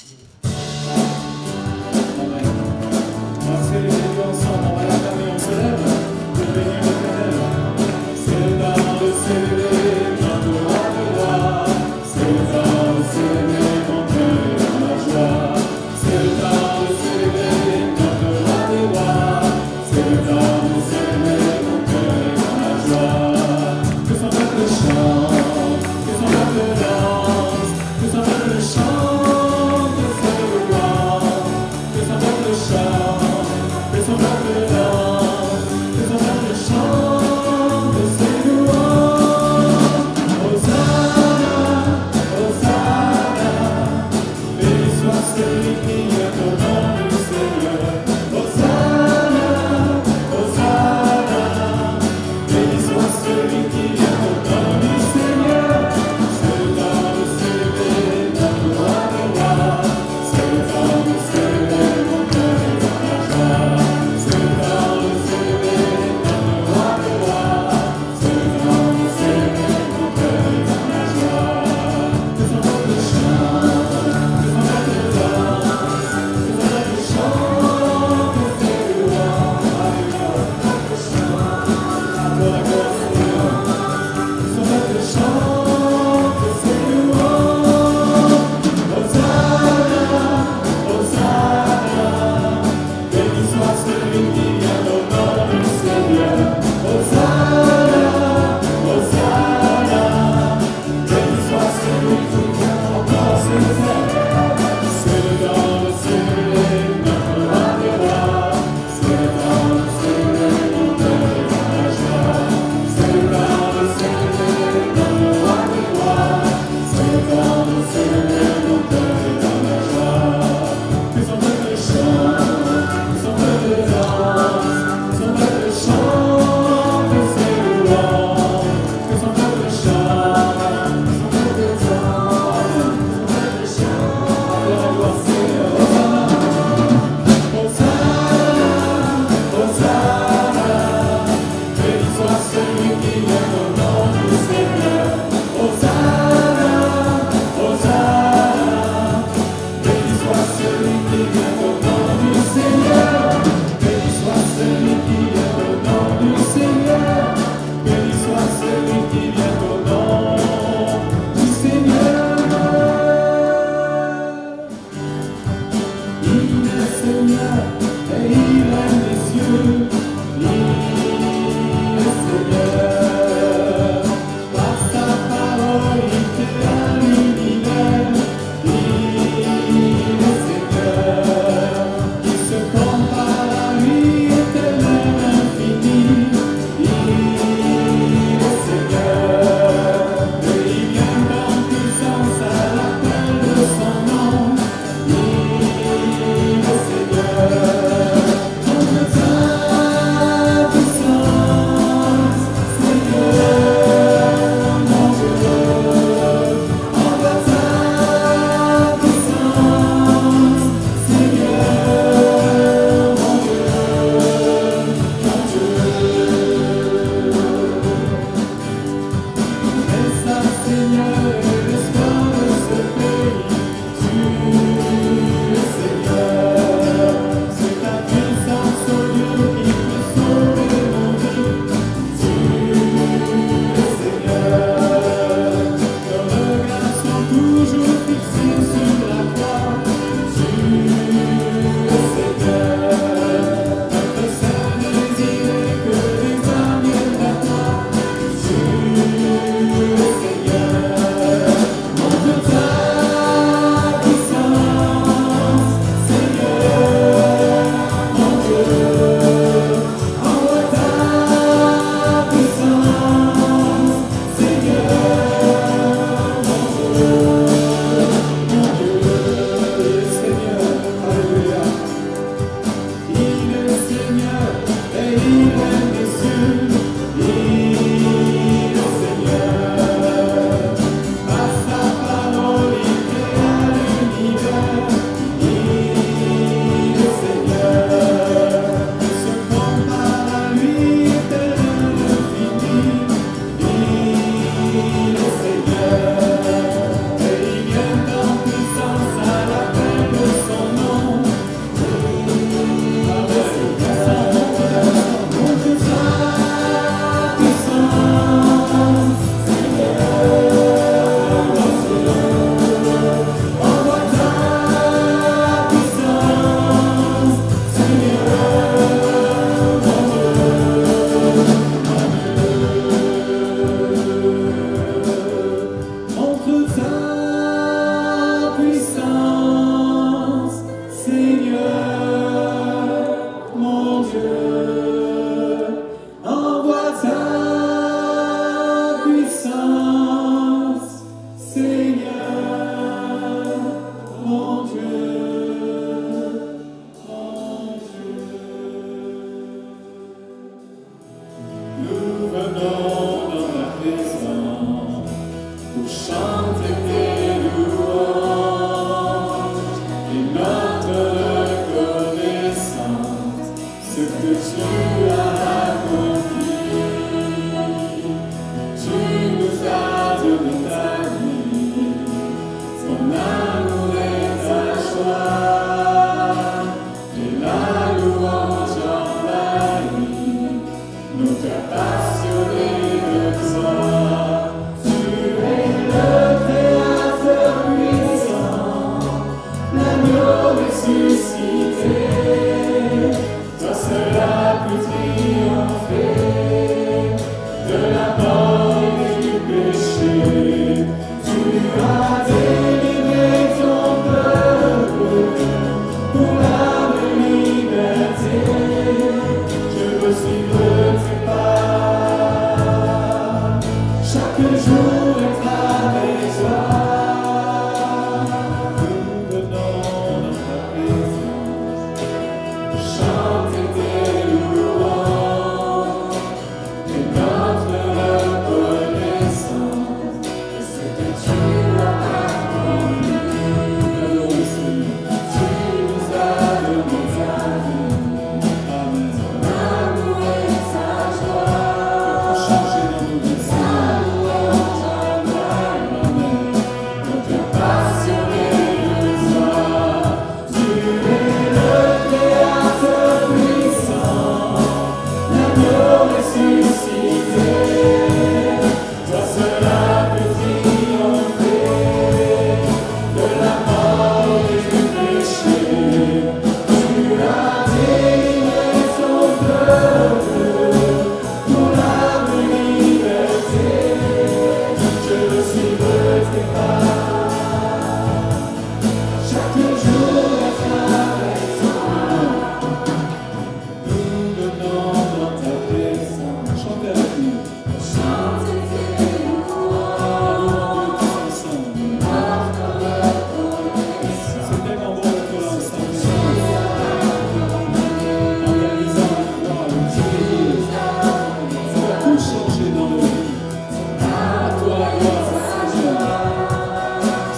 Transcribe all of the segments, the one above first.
Que son peuple danse, que son peuple chante,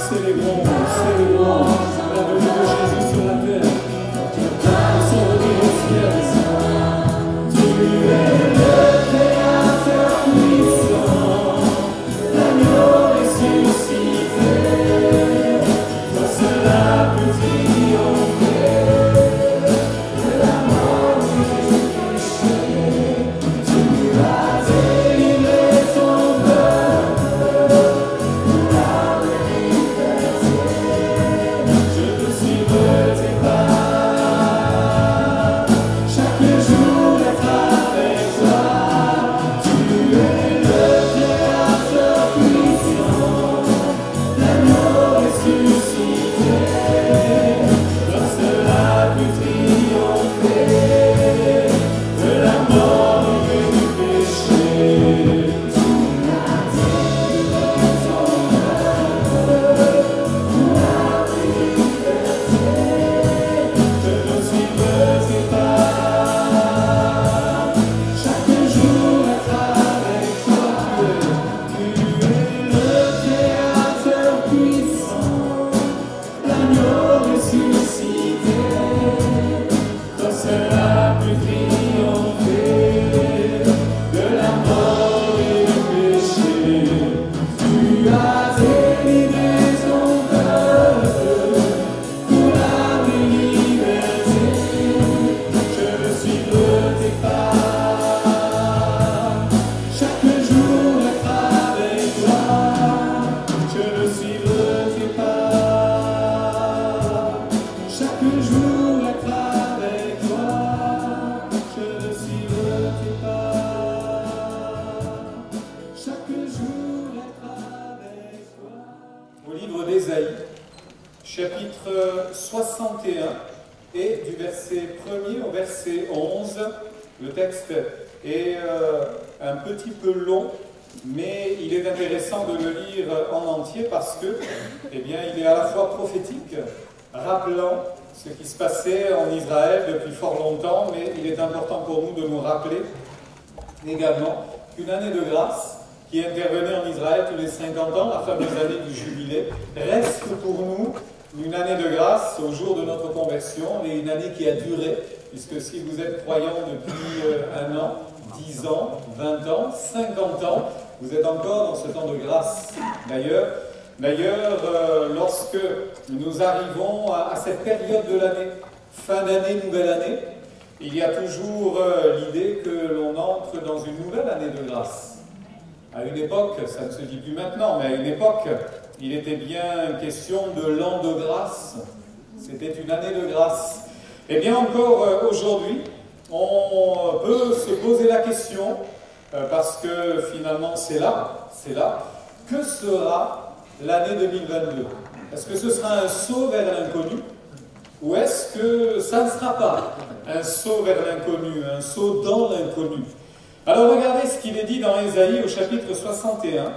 Célébrons, célébrons la venue de Jésus sur la terre. Son retour au ciel. Tu es le Créateur puissant, l'agneau ressuscité. Toi cela peut triompher de la mort et du péché. Tu as délivré ton peuple pour la liberté. Je te suivrai tes pas, chaque jour être avec toi. Tu es le Créateur puissant, l'agneau ressuscité. Toi cela peut triompher de la mort et du péché. Tu m'as délivré ton peuple pour la liberté. Je te suivrai tes pas, chaque jour être avec toi. Tu es le Créateur puissant, l'agneau ressuscité. Toi cela peut triompher de la mort et du péché. Tu as délivré ton peuple pour la liberté. Je suivrai tes pas, chaque jour être avec toi. Je suivrai tes pas, chaque jour être avec toi. Je suivrai tes pas, chaque jour être avec toi. Au livre d'Ésaïe, chapitre 61, et du verset 1er au verset 11, le texte est un petit peu long, mais il est intéressant de le lire en entier parce que, eh bien, il est à la fois prophétique, rappelant ce qui se passait en Israël depuis fort longtemps, mais il est important pour nous de nous rappeler également qu'une année de grâce qui intervenait en Israël tous les 50 ans, la fameuse année du jubilé, reste pour nous une année de grâce au jour de notre conversion, et une année qui a duré, puisque si vous êtes croyant depuis 1 an, 10 ans, 20 ans, 50 ans, vous êtes encore dans ce temps de grâce. D'ailleurs, lorsque nous arrivons à cette période de l'année, fin d'année, nouvelle année, il y a toujours l'idée que l'on entre dans une nouvelle année de grâce. À une époque, ça ne se dit plus maintenant, mais à une époque, il était bien question de l'an de grâce. C'était une année de grâce. Et bien encore aujourd'hui, on peut se poser la question, parce que finalement c'est là, que sera l'année 2022? Est-ce que ce sera un saut vers l'inconnu? Ou est-ce que ça ne sera pas un saut vers l'inconnu, un saut dans l'inconnu? Alors regardez ce qu'il est dit dans Ésaïe au chapitre 61,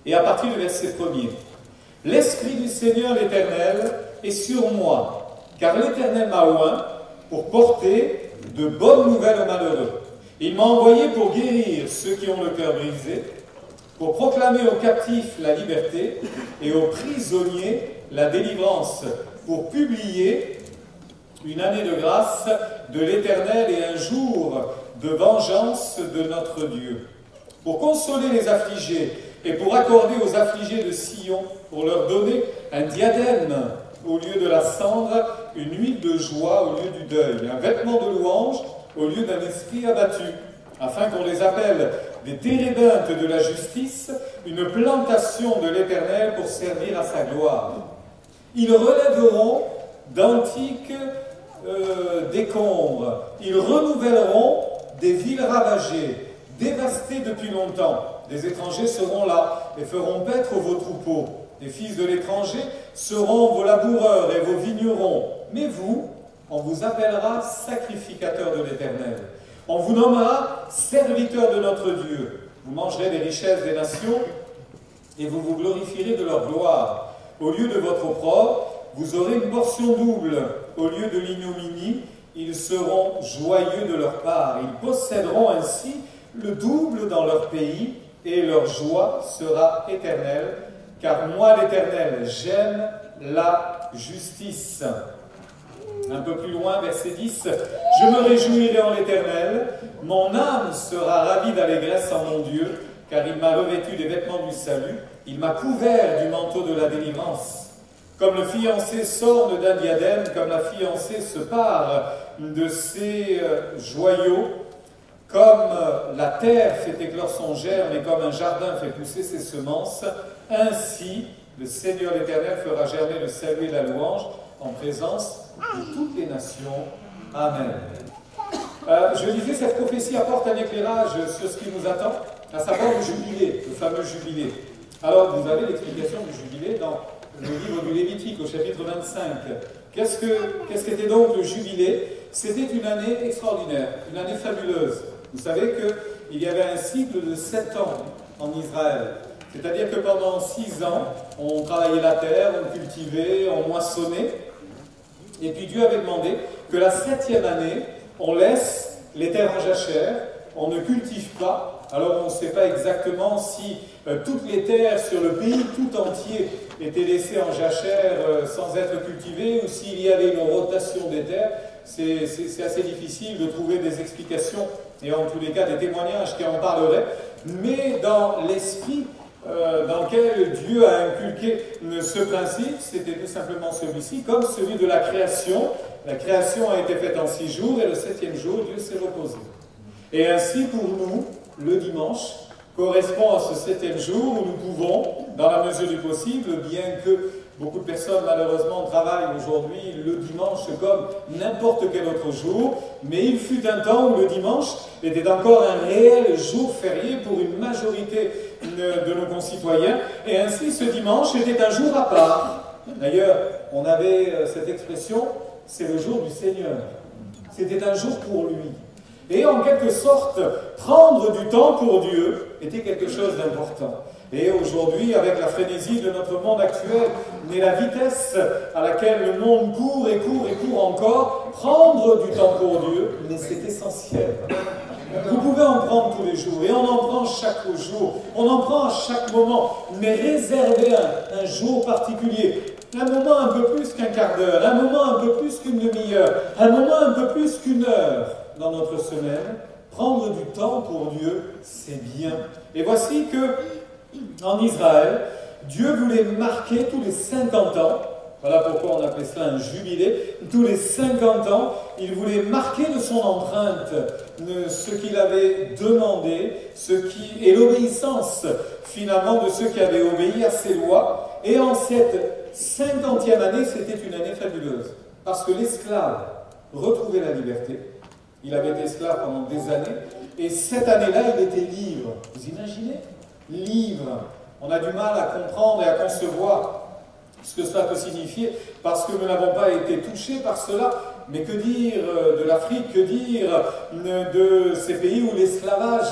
et à partir du verset 1er. « L'Esprit du Seigneur l'Éternel est sur moi, car l'Éternel m'a oint pour porter de bonnes nouvelles aux malheureux. Il m'a envoyé pour guérir ceux qui ont le cœur brisé, pour proclamer aux captifs la liberté et aux prisonniers la délivrance, pour publier une année de grâce de l'Éternel et un jour de vengeance de notre Dieu, pour consoler les affligés et pour accorder aux affligés de Sion, pour leur donner un diadème au lieu de la cendre, une huile de joie au lieu du deuil, un vêtement de louange au lieu d'un esprit abattu, afin qu'on les appelle des térébintes de la justice, une plantation de l'Éternel pour servir à sa gloire. Ils relèveront d'antiques décombres, ils renouvelleront des villes ravagées, dévastées depuis longtemps. Des étrangers seront là et feront paître vos troupeaux. Les fils de l'étranger seront vos laboureurs et vos vignerons. Mais vous, on vous appellera sacrificateurs de l'Éternel. On vous nommera serviteurs de notre Dieu. Vous mangerez des richesses des nations et vous vous glorifierez de leur gloire. Au lieu de votre opprobre, vous aurez une portion double. Au lieu de l'ignominie, ils seront joyeux de leur part. Ils posséderont ainsi le double dans leur pays, et leur joie sera éternelle, car moi l'Éternel, j'aime la justice. Un peu plus loin, verset 10, je me réjouirai en l'Éternel, mon âme sera ravie d'allégresse en mon Dieu, car il m'a revêtu des vêtements du salut, il m'a couvert du manteau de la délivrance. Comme le fiancé s'orne d'un diadème, comme la fiancée se pare de ses joyaux, comme la terre fait éclore son germe et comme un jardin fait pousser ses semences, ainsi le Seigneur l'Éternel fera germer le salut et la louange en présence de toutes les nations. Amen. Je disais, cette prophétie apporte un éclairage sur ce qui nous attend, à savoir le jubilé, le fameux jubilé. Alors, vous avez l'explication du jubilé dans le livre du Lévitique, au chapitre 25. Qu'est-ce qu'était donc le jubilé? C'était une année extraordinaire, une année fabuleuse. Vous savez qu'il y avait un cycle de 7 ans en Israël. C'est-à-dire que pendant 6 ans, on travaillait la terre, on cultivait, on moissonnait. Et puis Dieu avait demandé que la 7e année, on laisse les terres en jachère, on ne cultive pas. Alors on ne sait pas exactement si toutes les terres sur le pays tout entier étaient laissées en jachère sans être cultivées, ou s'il y avait une rotation des terres. C'est assez difficile de trouver des explications, et en tous les cas des témoignages qui en parleraient. Mais dans l'esprit dans lequel Dieu a inculqué ce principe, c'était tout simplement celui-ci, comme celui de la création. La création a été faite en 6 jours, et le 7e jour, Dieu s'est reposé. Et ainsi, pour nous, le dimanche correspond à ce 7e jour où nous pouvons, dans la mesure du possible, bien que beaucoup de personnes, malheureusement, travaillent aujourd'hui le dimanche comme n'importe quel autre jour, mais il fut un temps où le dimanche était encore un réel jour férié pour une majorité de nos concitoyens, et ainsi ce dimanche était un jour à part. D'ailleurs, on avait cette expression, c'est le jour du Seigneur. C'était un jour pour lui. Et en quelque sorte, prendre du temps pour Dieu était quelque chose d'important. Et aujourd'hui, avec la frénésie de notre monde actuel, mais la vitesse à laquelle le monde court et court et court encore, prendre du temps pour Dieu, mais c'est essentiel. Vous pouvez en prendre tous les jours, et on en prend chaque jour, on en prend à chaque moment, mais réservez un jour particulier, un moment un peu plus qu'un quart d'heure, un moment un peu plus qu'une demi-heure, un moment un peu plus qu'une heure dans notre semaine. Prendre du temps pour Dieu, c'est bien. Et voici que, en Israël, Dieu voulait marquer tous les 50 ans, voilà pourquoi on appelait cela un jubilé, tous les 50 ans, il voulait marquer de son empreinte ce qu'il avait demandé, et l'obéissance finalement de ceux qui avaient obéi à ses lois. Et en cette 50e année, c'était une année fabuleuse, parce que l'esclave retrouvait la liberté. Il avait été esclave pendant des années, et cette année-là, il était libre. Vous imaginez? Libre. On a du mal à comprendre et à concevoir ce que cela peut signifier, parce que nous n'avons pas été touchés par cela. Mais que dire de l'Afrique, que dire de ces pays où l'esclavage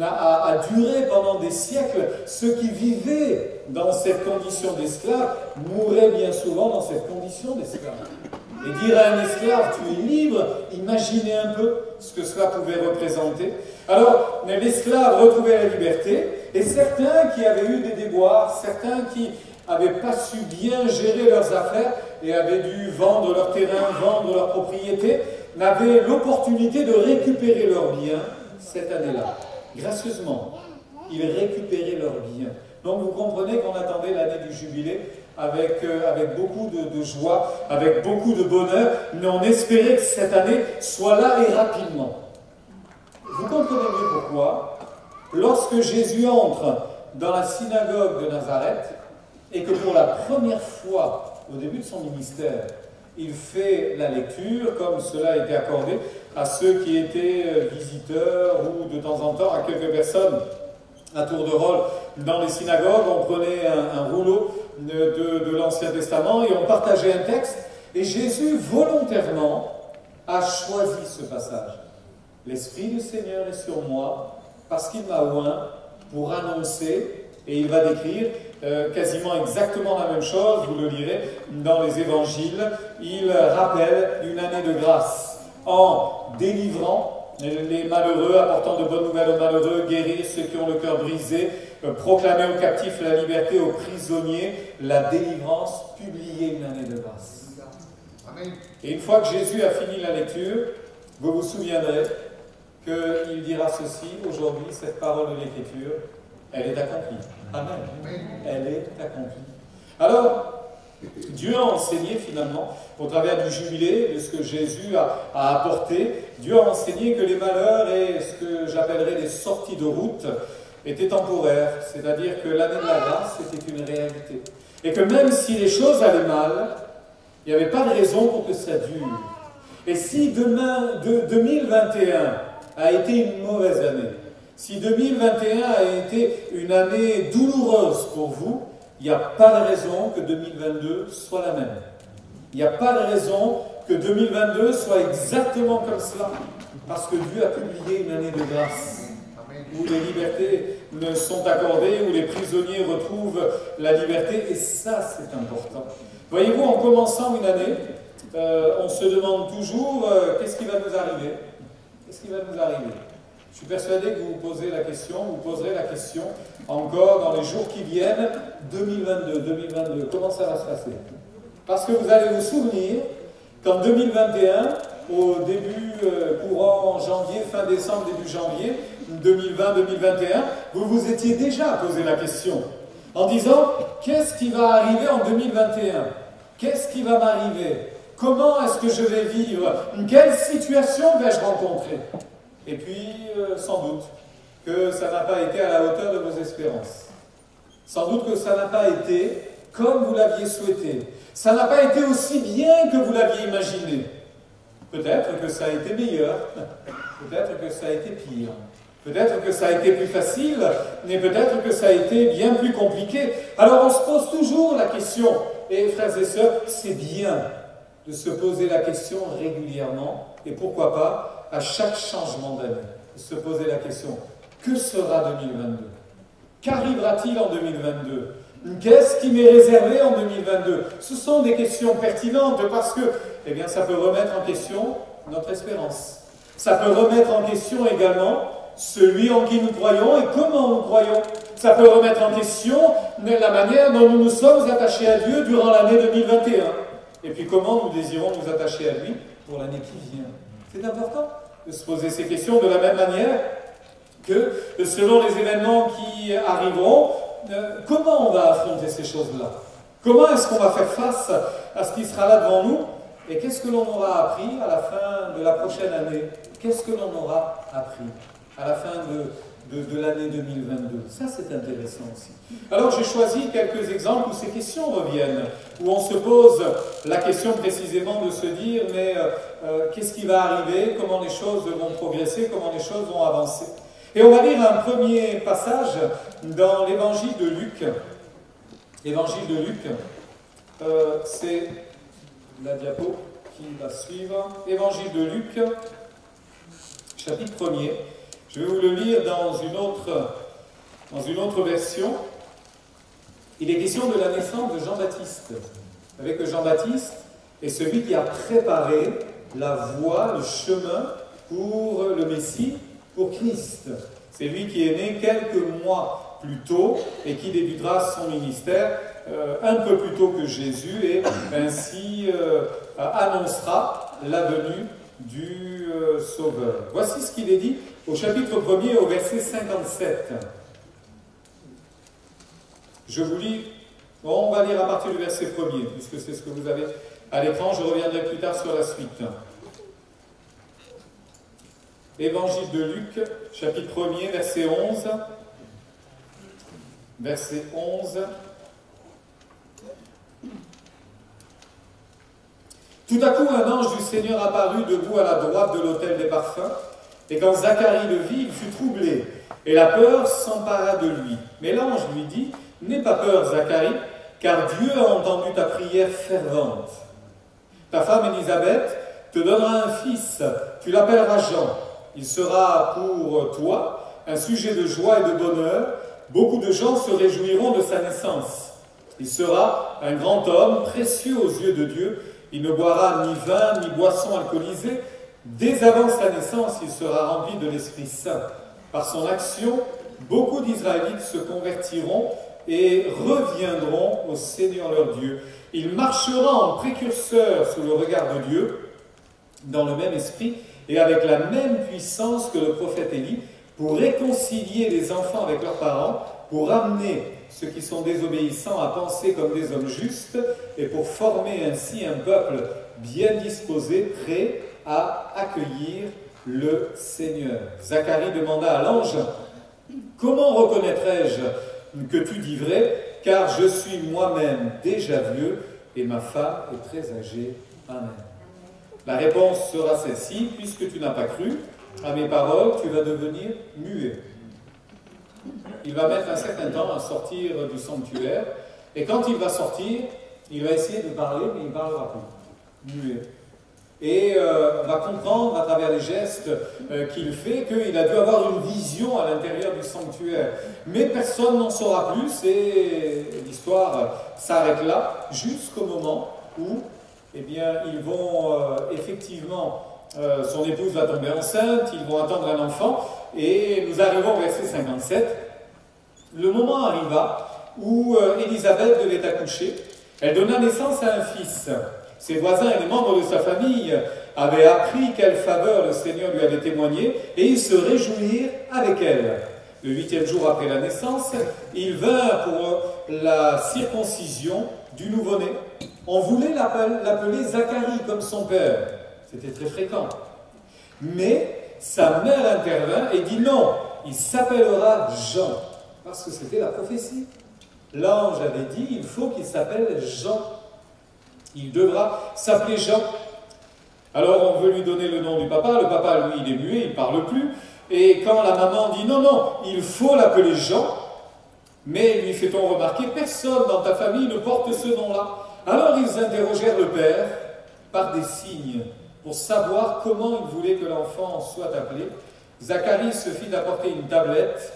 a duré pendant des siècles? Ceux qui vivaient dans cette condition d'esclave mouraient bien souvent dans cette condition d'esclave. Et dire à un esclave, tu es libre, imaginez un peu ce que cela pouvait représenter. Alors, l'esclave retrouvait la liberté, et certains qui avaient eu des déboires, certains qui n'avaient pas su bien gérer leurs affaires et avaient dû vendre leur terrain, vendre leur propriété, n'avaient l'opportunité de récupérer leurs biens cette année-là. Gracieusement, ils récupéraient leurs biens. Donc vous comprenez qu'on attendait l'année du jubilé avec beaucoup de joie, avec beaucoup de bonheur, mais on espérait que cette année soit là et rapidement. Vous comprenez mieux pourquoi, lorsque Jésus entre dans la synagogue de Nazareth, et que pour la première fois au début de son ministère, il fait la lecture, comme cela était accordé à ceux qui étaient visiteurs ou de temps en temps à quelques personnes à tour de rôle dans les synagogues. On prenait un rouleau de l'Ancien Testament et on partageait un texte, et Jésus volontairement a choisi ce passage. L'Esprit du Seigneur est sur moi parce qu'il m'a oint pour annoncer, et il va décrire quasiment exactement la même chose, vous le lirez dans les évangiles. Il rappelle une année de grâce en délivrant les malheureux, apportant de bonnes nouvelles aux malheureux, guérir ceux qui ont le cœur brisé, proclamer aux captifs la liberté, aux prisonniers la délivrance, publier une année de grâce. Amen. Et une fois que Jésus a fini la lecture, vous vous souviendrez qu'il dira ceci: aujourd'hui, cette parole de l'Écriture, elle est accomplie. Amen. Elle est accomplie. Alors, Dieu a enseigné finalement, au travers du jubilé, de ce que Jésus a apporté, Dieu a enseigné que les malheurs et ce que j'appellerais les sorties de route étaient temporaires, c'est-à-dire que l'année de la grâce était une réalité. Et que même si les choses allaient mal, il n'y avait pas de raison pour que ça dure. Et si 2021 a été une mauvaise année, si 2021 a été une année douloureuse pour vous, il n'y a pas de raison que 2022 soit la même. Il n'y a pas de raison que 2022 soit exactement comme cela. Parce que Dieu a publié une année de grâce, où les libertés me sont accordées, où les prisonniers retrouvent la liberté, et ça c'est important. Voyez-vous, en commençant une année, on se demande toujours qu'est-ce qui va nous arriver? Qu'est-ce qui va nous arriver? Je suis persuadé que vous vous posez la question, vous poserez la question encore dans les jours qui viennent, 2022, comment ça va se passer? Parce que vous allez vous souvenir qu'en 2021, au début courant janvier, fin décembre, début janvier, 2020-2021, vous vous étiez déjà posé la question en disant: qu'est-ce qui va arriver en 2021? Qu'est-ce qui va m'arriver? Comment est-ce que je vais vivre? Quelle situation vais-je rencontrer? Et puis, sans doute que ça n'a pas été à la hauteur de vos espérances. Sans doute que ça n'a pas été comme vous l'aviez souhaité. Ça n'a pas été aussi bien que vous l'aviez imaginé. Peut-être que ça a été meilleur, peut-être que ça a été pire. Peut-être que ça a été plus facile, mais peut-être que ça a été bien plus compliqué. Alors on se pose toujours la question, et frères et sœurs, c'est bien de se poser la question régulièrement, et pourquoi pas à chaque changement d'année, de se poser la question: que sera 2022? Qu'arrivera-t-il en 2022? Qu'est-ce qui m'est réservé en 2022? Ce sont des questions pertinentes parce que, eh bien, ça peut remettre en question notre espérance. Ça peut remettre en question également celui en qui nous croyons et comment nous croyons. Ça peut remettre en question la manière dont nous nous sommes attachés à Dieu durant l'année 2021. Et puis comment nous désirons nous attacher à lui pour l'année qui vient. C'est important de se poser ces questions de la même manière que selon les événements qui arriveront, comment on va affronter ces choses-là? Comment est-ce qu'on va faire face à ce qui sera là devant nous? Et qu'est-ce que l'on aura appris à la fin de la prochaine année? Qu'est-ce que l'on aura appris à la fin de l'année 2022? Ça, c'est intéressant aussi. Alors, j'ai choisi quelques exemples où ces questions reviennent, où on se pose la question précisément de se dire, mais qu'est-ce qui va arriver? Comment les choses vont progresser? Comment les choses vont avancer? Et on va lire un premier passage dans l'évangile de Luc. L'évangile de Luc, c'est la diapo qui va suivre. Évangile de Luc, chapitre 1er. Je vais vous le lire dans une autre version. Il est question de la naissance de Jean-Baptiste. Vous savez que Jean-Baptiste est celui qui a préparé la voie, le chemin pour le Messie, pour Christ. C'est lui qui est né quelques mois plus tôt et qui débutera son ministère un peu plus tôt que Jésus et ainsi annoncera la venue du Sauveur. Voici ce qu'il est dit au chapitre 1er, au verset 57. Je vous lis, on va lire à partir du verset 1er, puisque c'est ce que vous avez à l'écran, je reviendrai plus tard sur la suite. Évangile de Luc, chapitre 1er, verset 11. Verset 11. Tout à coup, un ange du Seigneur apparut debout à la droite de l'autel des parfums, et quand Zacharie le vit, il fut troublé, et la peur s'empara de lui. Mais l'ange lui dit: n'aie pas peur, Zacharie, car Dieu a entendu ta prière fervente. Ta femme Élisabeth te donnera un fils, tu l'appelleras Jean. Il sera pour toi un sujet de joie et de bonheur. Beaucoup de gens se réjouiront de sa naissance. Il sera un grand homme, précieux aux yeux de Dieu. Il ne boira ni vin, ni boisson alcoolisée. Dès avant sa naissance, il sera rempli de l'Esprit Saint. Par son action, beaucoup d'Israélites se convertiront et reviendront au Seigneur leur Dieu. Il marchera en précurseur sous le regard de Dieu, dans le même esprit et avec la même puissance que le prophète Élie, pour réconcilier les enfants avec leurs parents, pour amener ceux qui sont désobéissants à penser comme des hommes justes, et pour former ainsi un peuple bien disposé, prêt à accueillir le Seigneur. Zacharie demanda à l'ange, « Comment reconnaîtrai-je que tu dis vrai, car je suis moi-même déjà vieux, et ma femme est très âgée. Amen. » La réponse sera celle-ci, puisque tu n'as pas cru à mes paroles, tu vas devenir muet. Il va mettre un certain temps à sortir du sanctuaire, et quand il va sortir, il va essayer de parler, mais il ne parlera plus. Muet. Et va comprendre à travers les gestes qu'il fait qu'il a dû avoir une vision à l'intérieur du sanctuaire. Mais personne n'en saura plus, et l'histoire s'arrête là, jusqu'au moment où eh bien, ils vont effectivement, son épouse va tomber enceinte, ils vont attendre un enfant, et nous arrivons au verset 57. Le moment arriva où Élisabeth devait accoucher. Elle donna naissance à un fils. Ses voisins et les membres de sa famille avaient appris quelle faveur le Seigneur lui avait témoigné, et ils se réjouirent avec elle. Le 8e jour après la naissance, il vint pour la circoncision du nouveau-né. On voulait l'appeler Zacharie comme son père. C'était très fréquent. Mais sa mère intervint et dit non, il s'appellera Jean. Parce que c'était la prophétie. L'ange avait dit, il faut qu'il s'appelle Jean. Il devra s'appeler Jean. Alors on veut lui donner le nom du papa. Le papa, lui, il est muet, il ne parle plus. Et quand la maman dit non, non, il faut l'appeler Jean, mais lui fait-on remarquer, personne dans ta famille ne porte ce nom-là. Alors ils interrogèrent le père par des signes pour savoir comment il voulait que l'enfant soit appelé. Zacharie se fit d'apporter une tablette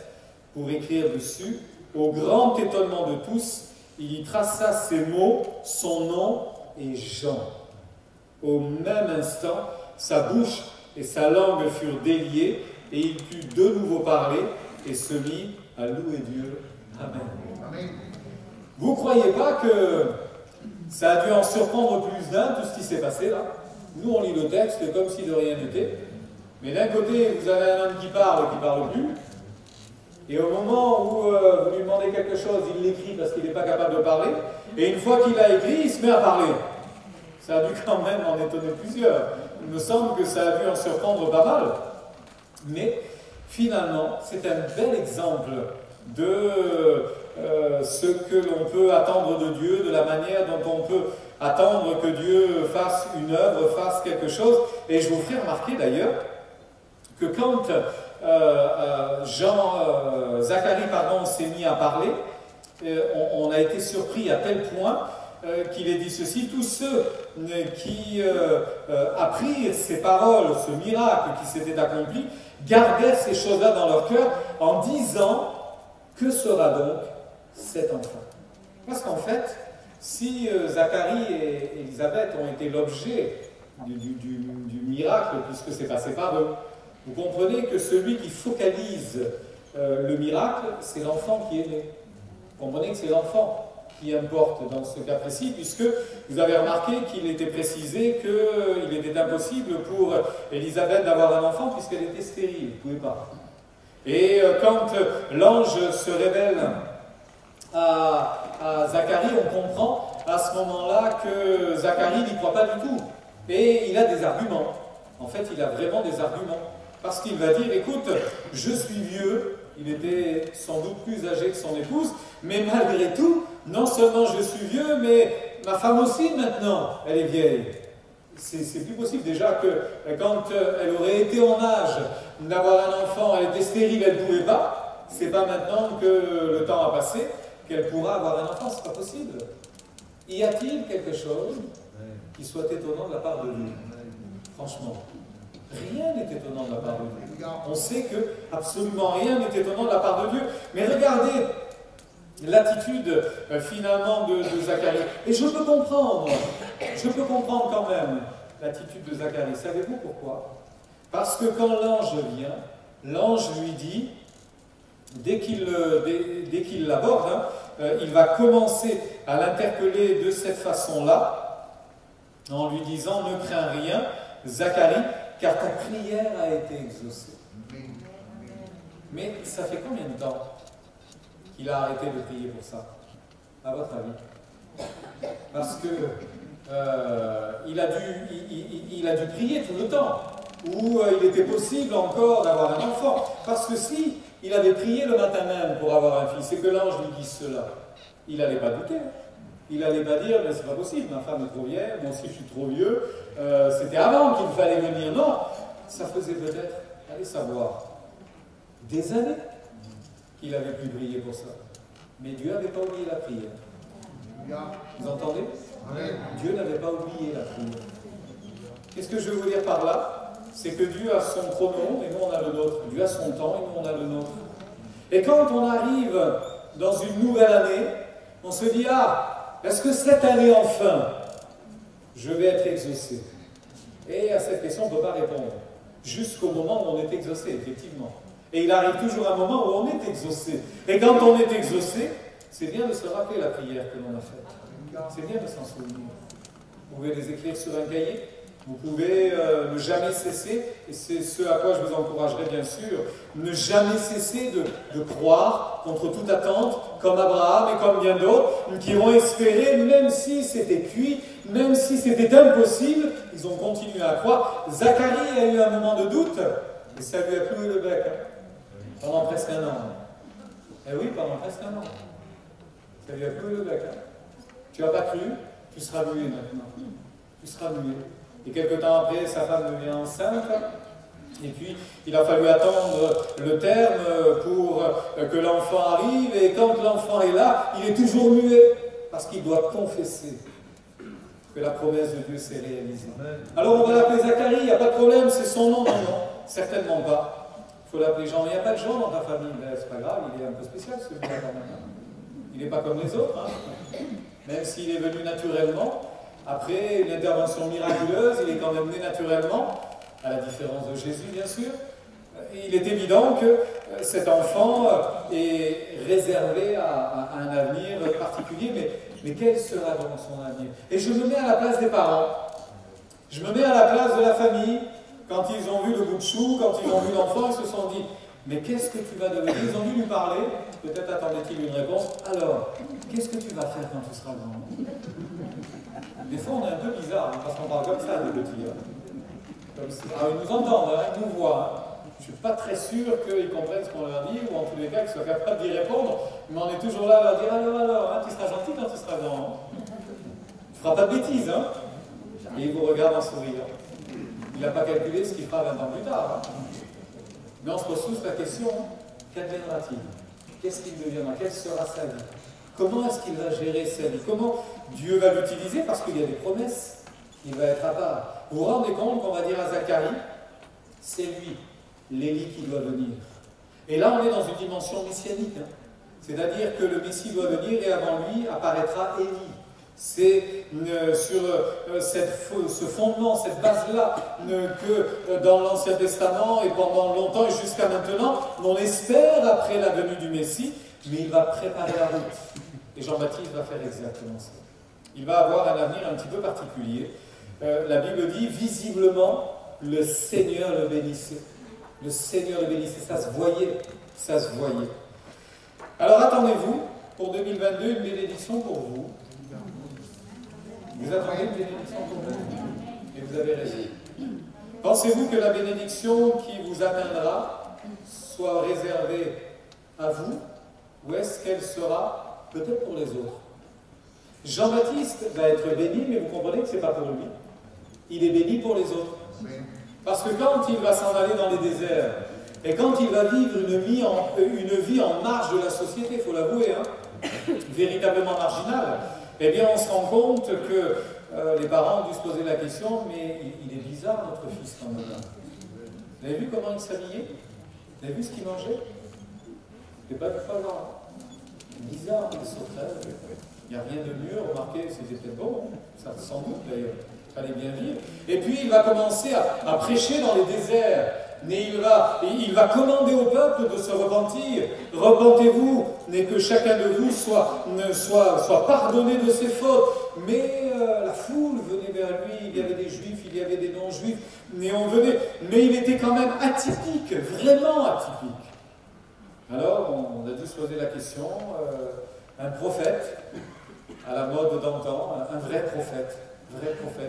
pour écrire dessus. Au grand étonnement de tous, il y traça ces mots, son nom est Jean. Au même instant, sa bouche et sa langue furent déliées, et il put de nouveau parler et se mit à louer Dieu. Amen. Vous ne croyez pas que ça a dû en surprendre plus d'un, tout ce qui s'est passé là? Nous, on lit le texte comme si de rien n'était. Mais d'un côté, vous avez un homme qui parle plus. Et au moment où vous lui demandez quelque chose, il l'écrit parce qu'il n'est pas capable de parler. Et une fois qu'il a écrit, il se met à parler. Ça a dû quand même en étonner plusieurs. Il me semble que ça a dû en surprendre pas mal. Mais finalement, c'est un bel exemple de ce que l'on peut attendre de Dieu, de la manière dont on peut attendre que Dieu fasse une œuvre, fasse quelque chose. Et je vous ferai remarquer d'ailleurs que quand Zacharie s'est mis à parler, on a été surpris à tel point qu'il est dit ceci: tous ceux qui apprirent ces paroles, ce miracle qui s'était accompli, gardèrent ces choses-là dans leur cœur en disant: que sera donc cet enfant? Parce qu'en fait, si Zacharie et Élisabeth ont été l'objet du miracle, puisque c'est passé par eux, vous comprenez que celui qui focalise le miracle, c'est l'enfant qui est né. Vous comprenez que c'est l'enfant qui importe dans ce cas précis, puisque vous avez remarqué qu'il était précisé qu'il était impossible pour Élisabeth d'avoir un enfant puisqu'elle était stérile, elle ne pouvait pas. Et quand l'ange se révèle à Zacharie, on comprend à ce moment-là que Zacharie n'y croit pas du tout. Et il a des arguments. En fait, il a vraiment des arguments. Parce qu'il va dire, écoute, je suis vieux, il était sans doute plus âgé que son épouse, mais malgré tout, non seulement je suis vieux, mais ma femme aussi maintenant, elle est vieille. C'est plus possible déjà que quand elle aurait été en âge d'avoir un enfant, elle était stérile, elle ne pouvait pas. C'est pas maintenant que le temps a passé qu'elle pourra avoir un enfant, c'est pas possible. Y a-t-il quelque chose qui soit étonnant de la part de Dieu? Franchement, rien n'est étonnant de la part de Dieu. On sait que absolument rien n'est étonnant de la part de Dieu. Mais regardez l'attitude finalement de Zacharie. Et je peux comprendre quand même l'attitude de Zacharie. Savez-vous pourquoi? Parce que quand l'ange vient, l'ange lui dit: dès qu'il l'aborde, hein, il va commencer à l'interpeller de cette façon-là, en lui disant « Ne crains rien, Zacharie, car ta prière a été exaucée. » Mais ça fait combien de temps qu'il a arrêté de prier pour ça, à votre avis? Parce que il a dû prier tout le temps, où il était possible encore d'avoir un enfant. Parce que si il avait prié le matin même pour avoir un fils, et que l'ange lui dise cela, il n'allait pas douter. Il n'allait pas dire, mais c'est pas possible, ma femme est trop vieille, moi aussi je suis trop vieux, c'était avant qu'il fallait venir. Non, ça faisait peut-être, allez savoir, des années qu'il avait pu prier pour ça. Mais Dieu n'avait pas oublié la prière. Vous entendez? Dieu n'avait pas oublié la prière. Qu'est-ce que je veux vous dire par là? C'est que Dieu a son chrono et nous on a le nôtre. Dieu a son temps et nous on a le nôtre. Et quand on arrive dans une nouvelle année, on se dit, ah, est-ce que cette année enfin, je vais être exaucé? Et à cette question, on ne peut pas répondre. Jusqu'au moment où on est exaucé, effectivement. Et il arrive toujours un moment où on est exaucé. Et quand on est exaucé, c'est bien de se rappeler la prière que l'on a faite. C'est bien de s'en souvenir. Vous pouvez les écrire sur un cahier. Vous pouvez ne jamais cesser, et c'est ce à quoi je vous encouragerai bien sûr, ne jamais cesser de croire contre toute attente, comme Abraham et comme bien d'autres, qui ont espéré, même si c'était cuit, même si c'était impossible, ils ont continué à croire. Zacharie a eu un moment de doute, et ça lui a cloué le bec, pendant presque un an. Eh oui, pendant presque un an. Ça lui a cloué le bec. Tu n'as pas cru, tu seras muet maintenant. Tu seras muet. Et quelque temps après, sa femme devient enceinte. Et puis, il a fallu attendre le terme pour que l'enfant arrive. Et quand l'enfant est là, il est toujours muet. Parce qu'il doit confesser que la promesse de Dieu s'est réalisée. Alors, on va l'appeler Zacharie, il n'y a pas de problème, c'est son nom. Non, non, certainement pas. Il faut l'appeler Jean. Mais il n'y a pas de Jean dans ta famille. C'est pas grave, il est un peu spécial celui-là quand même. Il n'est pas comme les autres. Hein. Même s'il est venu naturellement. Après une intervention miraculeuse, il est quand même né naturellement, à la différence de Jésus bien sûr. Il est évident que cet enfant est réservé à un avenir particulier, mais quel sera donc son avenir? Et je me mets à la place des parents, je me mets à la place de la famille, quand ils ont vu le bout de chou, quand ils ont vu l'enfant, ils se sont dit, mais qu'est-ce que tu vas devenir? Ils ont dû lui parler, peut-être attendait-il une réponse, alors, qu'est-ce que tu vas faire quand tu seras grand? Des fois, on est un peu bizarre, hein, parce qu'on parle comme ça, les petits. Hein. Alors, ils nous entendent, hein, ils nous voient. Hein. Je ne suis pas très sûr qu'ils comprennent ce qu'on leur dit, ou en tous les cas, qu'ils soient capables d'y répondre, mais on est toujours là à leur dire alors, hein, tu seras gentil quand tu seras grand. Hein. Tu ne feras pas de bêtises. Hein. Et ils vous regardent en souriant. Il n'a pas calculé ce qu'il fera 20 ans plus tard. Hein. Mais on se pose tous la question, qu'adviendra-t-il? Qu'est-ce qu'il deviendra? Quelle sera sa vie? Comment est-ce qu'il va gérer sa vie? Comment Dieu va l'utiliser? Parce qu'il y a des promesses. Il va être à part. Vous vous rendez compte qu'on va dire à Zacharie, c'est lui, l'Élie qui doit venir. Et là, on est dans une dimension messianique. Hein. C'est-à-dire que le Messie doit venir et avant lui apparaîtra Élie. C'est sur ce fondement, cette base-là, que dans l'Ancien Testament et pendant longtemps et jusqu'à maintenant, on espère après la venue du Messie, mais il va préparer la route. Et Jean-Baptiste va faire exactement ça. Il va avoir un avenir un petit peu particulier. La Bible dit, visiblement, le Seigneur le bénissait. Le Seigneur le bénissait, ça se voyait. Ça se voyait. Alors attendez-vous, pour 2022, une bénédiction pour vous. Vous attendez une bénédiction pour vous. Et vous avez raison. Pensez-vous que la bénédiction qui vous atteindra soit réservée à vous, ou est-ce qu'elle sera peut-être pour les autres? Jean-Baptiste va être béni, mais vous comprenez que ce n'est pas pour lui. Il est béni pour les autres. Parce que quand il va s'en aller dans les déserts, et quand il va vivre une vie en marge de la société, il faut l'avouer, hein, véritablement marginale, eh bien on se rend compte que les parents ont dû se poser la question, mais il est bizarre notre fils quand même. Vous avez vu comment il s'habillait? Vous avez vu ce qu'il mangeait? C'est pas du genre. Bizarre, les sauterelles. Il n'y a rien de mieux, remarquez, c'était peut-être bon, ça sans doute d'ailleurs, il fallait bien vivre. Et puis il va commencer à prêcher dans les déserts. mais il va commander au peuple de se repentir. Repentez-vous, mais que chacun de vous soit pardonné de ses fautes. Mais la foule venait vers lui, il y avait des juifs, il y avait des non-juifs, mais on venait. Mais il était quand même atypique, vraiment atypique. Alors on a dû se poser la question, un prophète, à la mode d'antan, un vrai prophète,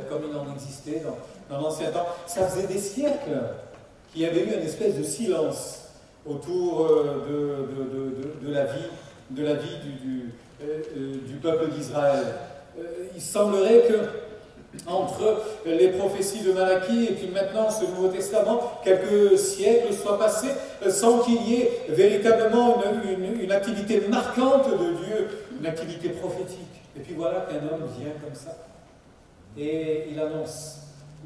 comme il en existait dans l'ancien temps. Ça faisait des siècles qu'il y avait eu une espèce de silence autour de la vie du peuple d'Israël. Il semblerait que entre les prophéties de Malachie et puis maintenant ce Nouveau Testament, quelques siècles soient passés sans qu'il y ait véritablement une activité marquante de Dieu, une activité prophétique. Et puis voilà qu'un homme vient comme ça et il annonce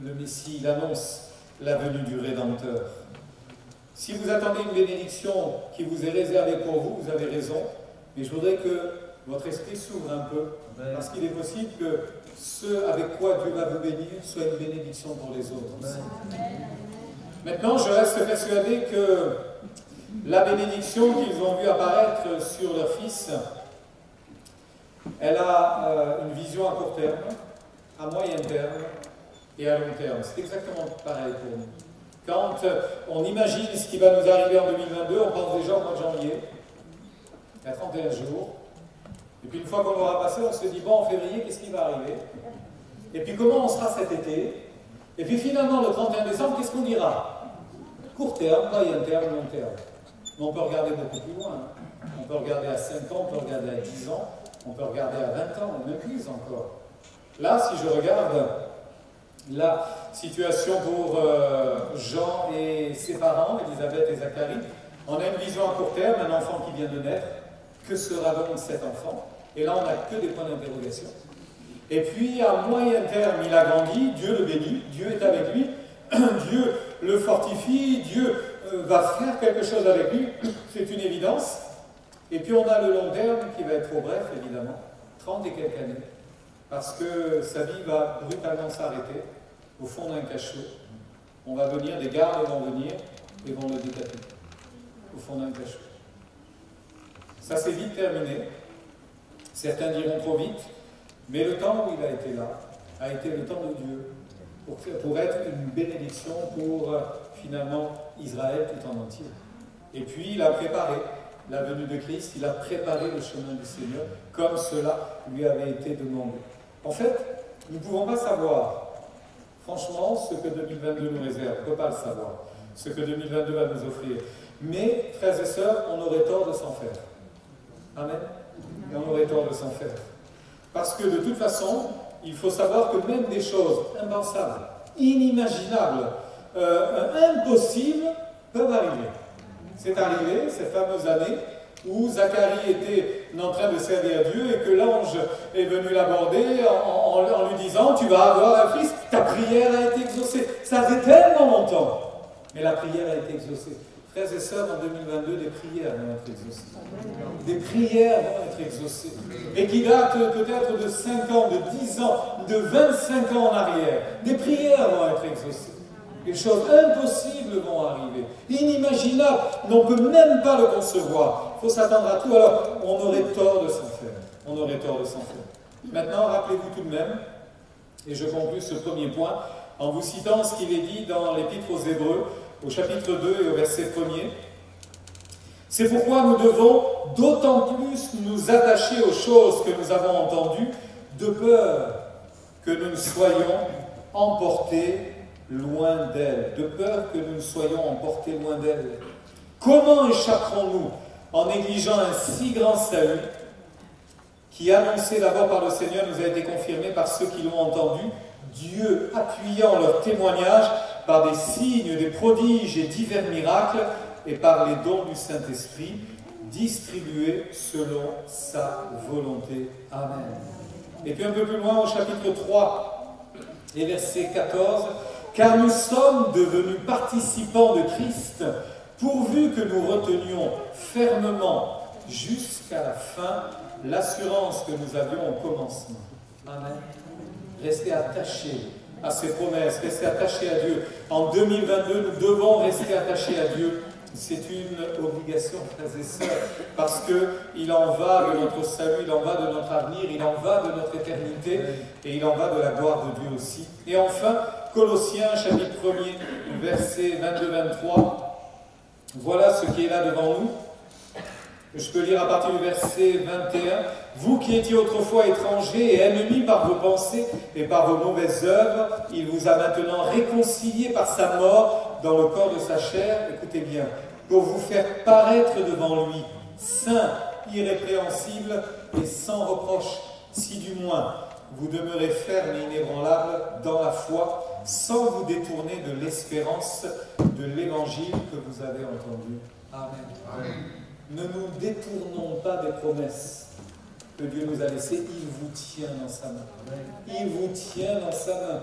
le Messie, il annonce la venue du Rédempteur. Si vous attendez une bénédiction qui vous est réservée pour vous, vous avez raison, mais je voudrais que votre esprit s'ouvre un peu, parce qu'il est possible que ce avec quoi Dieu va vous bénir soit une bénédiction pour les autres aussi. Maintenant, je reste persuadé que la bénédiction qu'ils ont vu apparaître sur leur fils, elle a une vision à court terme, à moyen terme et à long terme. C'est exactement pareil pour nous. Quand on imagine ce qui va nous arriver en 2022, on pense déjà au mois de janvier, il y a 31 jours. Et puis une fois qu'on l'aura passé, on se dit, bon, en février, qu'est-ce qui va arriver? Et puis comment on sera cet été? Et puis finalement, le 31 décembre, qu'est-ce qu'on dira? Court terme, moyen terme, long terme. Mais on peut regarder beaucoup plus loin. On peut regarder à 5 ans, on peut regarder à 10 ans, on peut regarder à 20 ans, et même plus encore. Là, si je regarde la situation pour Jean et ses parents, Élisabeth et Zacharie, on a une vision à court terme, un enfant qui vient de naître. Que sera donc cet enfant? Et là, on n'a que des points d'interrogation. Et puis, à moyen terme, il a grandi, Dieu le bénit, Dieu est avec lui, Dieu le fortifie, Dieu va faire quelque chose avec lui, c'est une évidence. Et puis, on a le long terme qui va être trop bref, évidemment, 30 et quelques années, parce que sa vie va brutalement s'arrêter au fond d'un cachot. On va venir, des gardes vont venir et vont le décapiter au fond d'un cachot. Ça s'est vite terminé. Certains diront trop vite, mais le temps où il a été là a été le temps de Dieu pour être une bénédiction pour finalement Israël tout en entier. Et puis il a préparé la venue de Christ, il a préparé le chemin du Seigneur comme cela lui avait été demandé. En fait, nous ne pouvons pas savoir, franchement, ce que 2022 nous réserve. On ne peut pas le savoir, ce que 2022 va nous offrir. Mais, frères et sœurs, on aurait tort de s'en faire. Amen. Et on aurait tort de s'en faire. Parce que de toute façon, il faut savoir que même des choses impensables, inimaginables, impossibles, peuvent arriver. C'est arrivé, cette fameuse année, où Zacharie était en train de servir Dieu et que l'ange est venu l'aborder en lui disant « Tu vas avoir un fils, ta prière a été exaucée. » Ça faisait tellement longtemps, mais la prière a été exaucée. Frères et sœurs, en 2022, des prières vont être exaucées. Des prières vont être exaucées. Et qui datent peut-être de 5 ans, de 10 ans, de 25 ans en arrière. Des prières vont être exaucées. Des choses impossibles vont arriver. Inimaginables. On ne peut même pas le concevoir. Il faut s'attendre à tout. Alors, on aurait tort de s'en faire. On aurait tort de s'en faire. Maintenant, rappelez-vous tout de même, et je conclus ce premier point, en vous citant ce qu'il est dit dans l'Épître aux Hébreux, au chapitre 2 et au verset 1er. C'est pourquoi nous devons d'autant plus nous attacher aux choses que nous avons entendues, de peur que nous ne soyons emportés loin d'elle. De peur que nous ne soyons emportés loin d'elle. Comment échapperons-nous en négligeant un si grand salut qui, annoncé d'abord par le Seigneur, nous a été confirmé par ceux qui l'ont entendu, Dieu appuyant leur témoignage par des signes, des prodiges et divers miracles, et par les dons du Saint-Esprit, distribués selon sa volonté. Amen. Et puis un peu plus loin, au chapitre 3, et verset 14, « Car nous sommes devenus participants de Christ, pourvu que nous retenions fermement jusqu'à la fin l'assurance que nous avions au commencement. » Amen. Restez attachés à ses promesses, rester attachés à Dieu. En 2022, nous devons rester attachés à Dieu. C'est une obligation, frères et sœurs, parce qu'il en va de notre salut, il en va de notre avenir, il en va de notre éternité, et il en va de la gloire de Dieu aussi. Et enfin, Colossiens, chapitre 1er, versets 22-23. Voilà ce qui est là devant nous. Je peux lire à partir du verset 21. « Vous qui étiez autrefois étrangers et ennemis par vos pensées et par vos mauvaises œuvres, il vous a maintenant réconciliés par sa mort dans le corps de sa chair. » Écoutez bien. « Pour vous faire paraître devant lui, saint, irrépréhensible et sans reproche, si du moins vous demeurez ferme et inébranlable dans la foi, sans vous détourner de l'espérance de l'évangile que vous avez entendu. » Amen. Amen. Ne nous détournons pas des promesses que Dieu nous a laissées. Il vous tient dans sa main. Il vous tient dans sa main.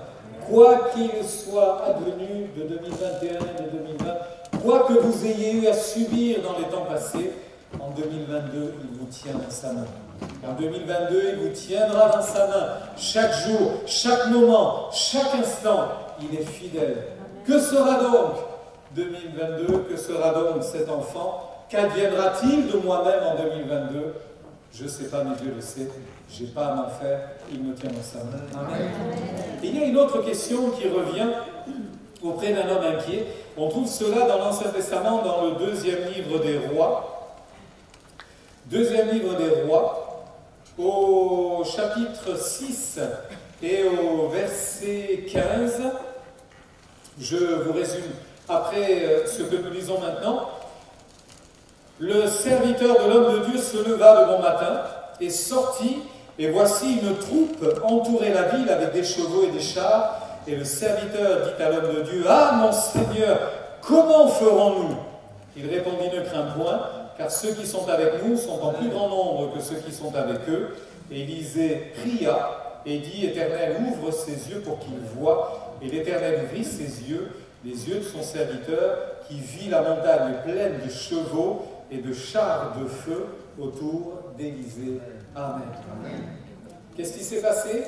Quoi qu'il soit advenu de 2021 et de 2020, quoi que vous ayez eu à subir dans les temps passés, en 2022, il vous tient dans sa main. En 2022, il vous tiendra dans sa main. Chaque jour, chaque moment, chaque instant, il est fidèle. Que sera donc 2022? Que sera donc cet enfant? Qu'adviendra-t-il de moi-même en 2022? Je ne sais pas, mais Dieu le sait. Je n'ai pas à m'en faire. Il me tient dans sa main. Amen. Et il y a une autre question qui revient auprès d'un homme inquiet. On trouve cela dans l'Ancien Testament, dans le deuxième livre des Rois. Deuxième livre des Rois, au chapitre 6 et au verset 15. Je vous résume après ce que nous lisons maintenant. Le serviteur de l'homme de Dieu se leva de bon matin et sortit, et voici une troupe entourait la ville avec des chevaux et des chars. Et le serviteur dit à l'homme de Dieu: « Ah, mon Seigneur, comment ferons-nous » Il répondit: « Ne crains point, car ceux qui sont avec nous sont en plus grand nombre que ceux qui sont avec eux. » Et Élisée pria et dit: « Éternel, ouvre ses yeux pour qu'il voie. » Et l'Éternel ouvrit ses yeux, les yeux de son serviteur, qui vit la montagne pleine de chevaux et de chars de feu autour d'Élisée. Amen. Qu'est-ce qui s'est passé?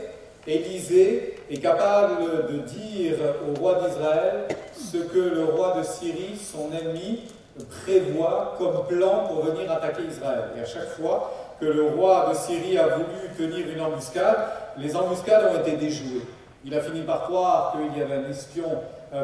Élisée est capable de dire au roi d'Israël ce que le roi de Syrie, son ennemi, prévoit comme plan pour venir attaquer Israël. Et à chaque fois que le roi de Syrie a voulu tenir une embuscade, les embuscades ont été déjouées. Il a fini par croire qu'il y avait un espion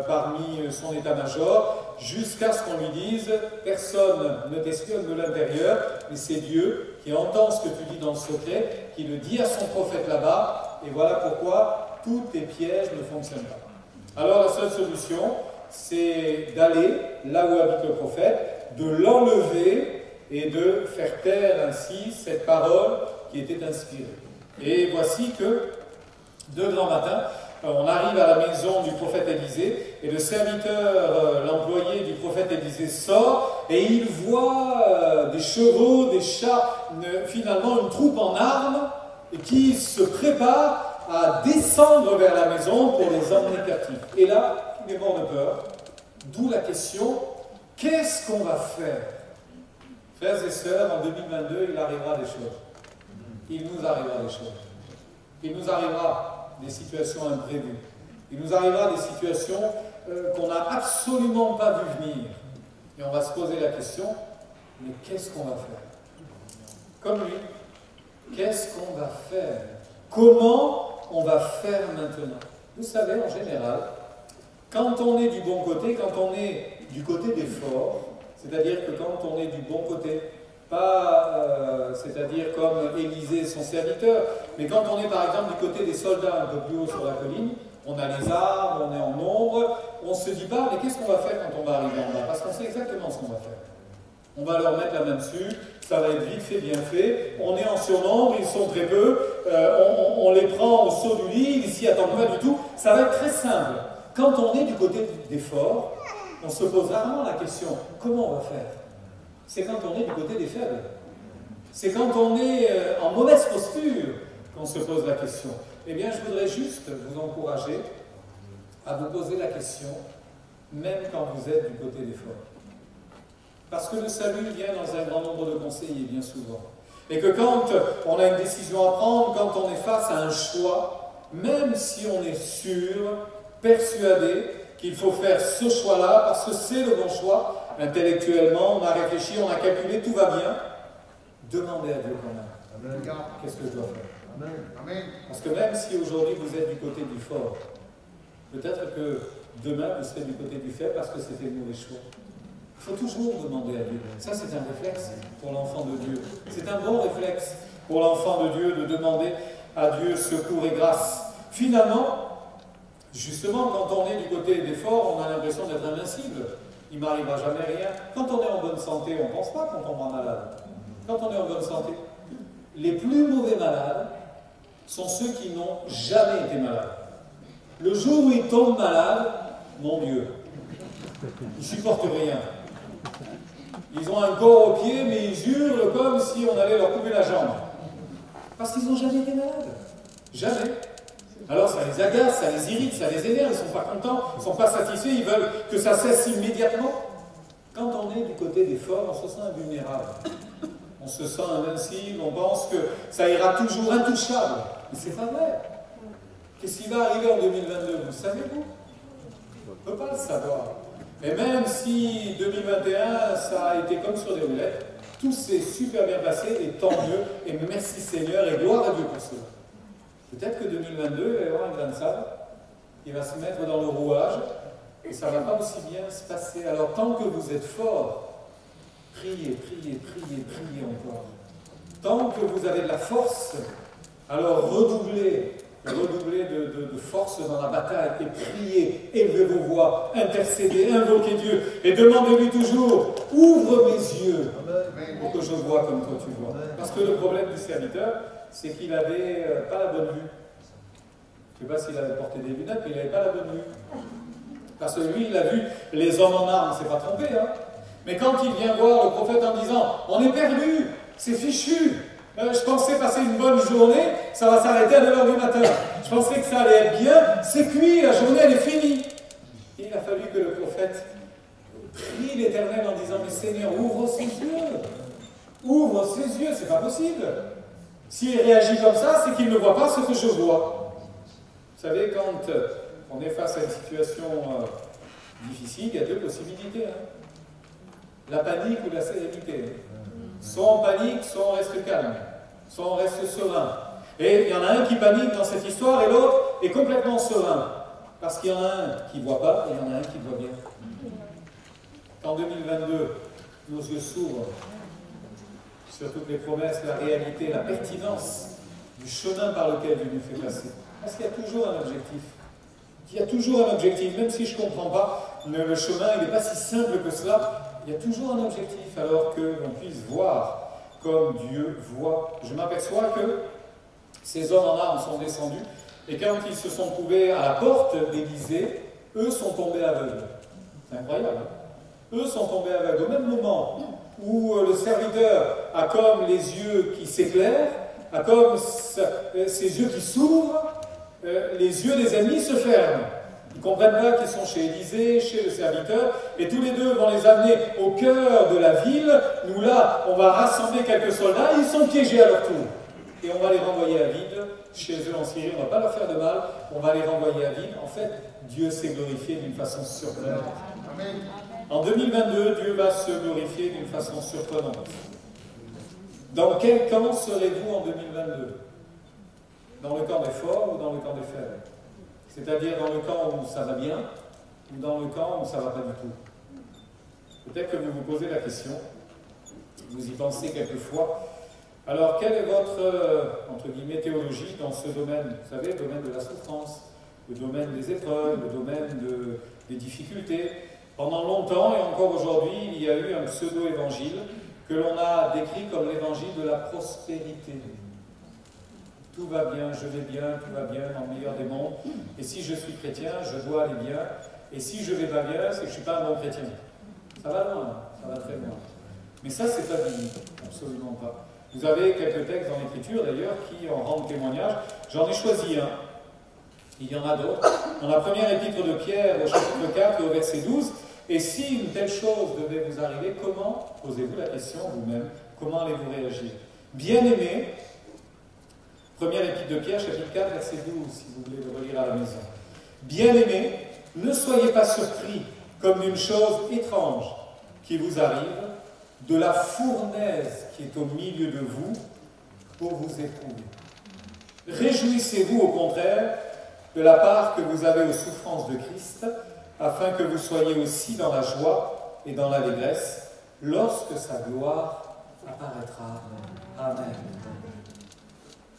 parmi son état-major, jusqu'à ce qu'on lui dise: personne ne t'espionne de l'intérieur, mais c'est Dieu qui entend ce que tu dis dans le secret, qui le dit à son prophète là-bas, et voilà pourquoi tous tes pièges ne fonctionnent pas. Alors la seule solution, c'est d'aller là où habite le prophète, de l'enlever et de faire taire ainsi cette parole qui était inspirée. Et voici que, de grand matin, on arrive à la maison du prophète Élisée, et le serviteur, l'employé du prophète Élisée sort, et il voit des chevaux, des chars, finalement une troupe en armes, qui se prépare à descendre vers la maison pour les emmener captifs. Et là, il est mort de peur, d'où la question: qu'est-ce qu'on va faire? Frères et sœurs, en 2022, il arrivera des choses. Il nous arrivera des choses. Il nous arrivera des situations imprévues. Il nous arrivera des situations qu'on n'a absolument pas vu venir. Et on va se poser la question: mais qu'est-ce qu'on va faire? Comme lui, qu'est-ce qu'on va faire? Comment on va faire maintenant? Vous savez, en général, quand on est du bon côté, quand on est du côté des forts, c'est-à-dire que quand on est du bon côté, pas, c'est-à-dire comme Élisée, son serviteur, mais quand on est par exemple du côté des soldats un peu plus haut sur la colline, on a les armes, on est en nombre, on ne se dit pas: mais qu'est-ce qu'on va faire quand on va arriver en bas? Parce qu'on sait exactement ce qu'on va faire. On va leur mettre la main dessus, ça va être vite fait, bien fait, on est en surnombre, ils sont très peu, on les prend au saut du lit, ils s'y attendent pas du tout, ça va être très simple. Quand on est du côté des forts, on se pose rarement la question: comment on va faire? C'est quand on est du côté des faibles. C'est quand on est en mauvaise posture qu'on se pose la question. Eh bien, je voudrais juste vous encourager à vous poser la question, même quand vous êtes du côté des forts. Parce que le salut vient dans un grand nombre de conseillers, bien souvent. Et que quand on a une décision à prendre, quand on est face à un choix, même si on est sûr, persuadé qu'il faut faire ce choix-là, parce que c'est le bon choix, intellectuellement, on a réfléchi, on a calculé, tout va bien, demandez à Dieu quand même. Qu'est-ce que je dois faire? Amen. Parce que même si aujourd'hui vous êtes du côté du fort, peut-être que demain vous serez du côté du faible parce que c'était le mauvais choix. Il faut toujours demander à Dieu. Ça, c'est un réflexe pour l'enfant de Dieu. C'est un bon réflexe pour l'enfant de Dieu de demander à Dieu secours et grâce. Finalement, justement, quand on est du côté des forts, on a l'impression d'être invincible. Il ne m'arrivera jamais rien. Quand on est en bonne santé, on ne pense pas qu'on tombe malade. Quand on est en bonne santé, les plus mauvais malades sont ceux qui n'ont jamais été malades. Le jour où ils tombent malades, mon Dieu, ils ne supportent rien. Ils ont un corps au pied, mais ils hurlent comme si on allait leur couper la jambe. Parce qu'ils n'ont jamais été malades. Jamais. Alors ça les agace, ça les irrite, ça les énerve, ils ne sont pas contents, ils ne sont pas satisfaits, ils veulent que ça cesse immédiatement. Quand on est du côté des forts, on se sent invulnérable. On se sent invincible, on pense que ça ira toujours intouchable. Mais c'est pas vrai. Qu'est-ce qui va arriver en 2022? Vous savez, vous? On ne peut pas le savoir. Et même si 2021, ça a été comme sur des roulettes, tout s'est super bien passé, et tant mieux, et merci Seigneur, et gloire à Dieu pour cela. Peut-être que 2022, il va y avoir un grain de sable, il va se mettre dans le rouage, et ça ne va pas aussi bien se passer. Alors tant que vous êtes fort, priez, priez, priez, priez encore. Tant que vous avez de la force, alors redoublez de force dans la bataille et priez, élevez vos voix, intercédez, invoquez Dieu et demandez-lui toujours, ouvre mes yeux pour que je vois comme toi tu vois. Parce que le problème du serviteur, c'est qu'il n'avait pas la bonne vue. Je ne sais pas s'il avait porté des lunettes, mais il n'avait pas la bonne vue. Parce que lui, il a vu les hommes en armes, il ne s'est pas trompé. Hein. Mais quand il vient voir le prophète en disant, on est perdu, c'est fichu. Je pensais passer une bonne journée, ça va s'arrêter à 9h du matin. Je pensais que ça allait être bien, c'est cuit, la journée elle est finie. Et il a fallu que le prophète prie l'Éternel en disant, mais Seigneur, ouvre ses yeux. Ouvre ses yeux, c'est pas possible. S'il réagit comme ça, c'est qu'il ne voit pas ce que je vois. Vous savez, quand on est face à une situation difficile, il y a deux possibilités. Hein. La panique ou la sérénité. Soit on panique, soit on reste calme, soit on reste serein. Et il y en a un qui panique dans cette histoire et l'autre est complètement serein. Parce qu'il y en a un qui ne voit pas et il y en a un qui voit bien. Qu'en 2022, nos yeux s'ouvrent sur toutes les promesses, la réalité, la pertinence du chemin par lequel Dieu nous fait passer. Parce qu'il y a toujours un objectif. Il y a toujours un objectif, même si je ne comprends pas, le chemin il n'est pas si simple que cela. Il y a toujours un objectif, alors que l'on puisse voir comme Dieu voit. Je m'aperçois que ces hommes en armes sont descendus, et quand ils se sont trouvés à la porte d'Élysée, eux sont tombés aveugles. C'est incroyable. Hein? Eux sont tombés aveugles. Au même moment où le serviteur a comme les yeux qui s'éclairent, a comme ses yeux qui s'ouvrent, les yeux des ennemis se ferment. Ils ne comprennent pas qu'ils sont chez Élysée, chez le serviteur, et tous les deux vont les amener au cœur de la ville. Nous là, on va rassembler quelques soldats, ils sont piégés à leur tour. Et on va les renvoyer à vide, chez eux en Syrie, on ne va pas leur faire de mal, on va les renvoyer à vide. En fait, Dieu s'est glorifié d'une façon surprenante. En 2022, Dieu va se glorifier d'une façon surprenante. Dans quel camp serez-vous en 2022? Dans le camp des forts ou dans le camp des faibles? C'est-à-dire dans le camp où ça va bien, ou dans le camp où ça ne va pas du tout. Peut-être que vous vous posez la question, vous y pensez quelquefois. Alors, quelle est votre, entre guillemets, théologie dans ce domaine? Vous savez, le domaine de la souffrance, le domaine des épreuves, le domaine des difficultés. Pendant longtemps, et encore aujourd'hui, il y a eu un pseudo-évangile que l'on a décrit comme l'évangile de la prospérité. Tout va bien, je vais bien, tout va bien, dans le meilleur des mondes. Et si je suis chrétien, je dois aller bien. Et si je vais pas bien, c'est que je ne suis pas un bon chrétien. Ça va loin, ça va très loin. Mais ça, c'est pas biblique, absolument pas. Vous avez quelques textes dans l'Écriture, d'ailleurs, qui en rendent témoignage. J'en ai choisi un. Il y en a d'autres. Dans la première épître de Pierre, au chapitre 4 et au verset 12, « Et si une telle chose devait vous arriver, comment, posez-vous la question vous-même, comment allez-vous réagir? Bien-aimés, Première épître de Pierre, chapitre 4, verset 12, si vous voulez le relire à la maison. Bien-aimés, ne soyez pas surpris comme d'une chose étrange qui vous arrive, de la fournaise qui est au milieu de vous pour vous éprouver. Réjouissez-vous au contraire de la part que vous avez aux souffrances de Christ, afin que vous soyez aussi dans la joie et dans l'allégresse lorsque sa gloire apparaîtra. Amen.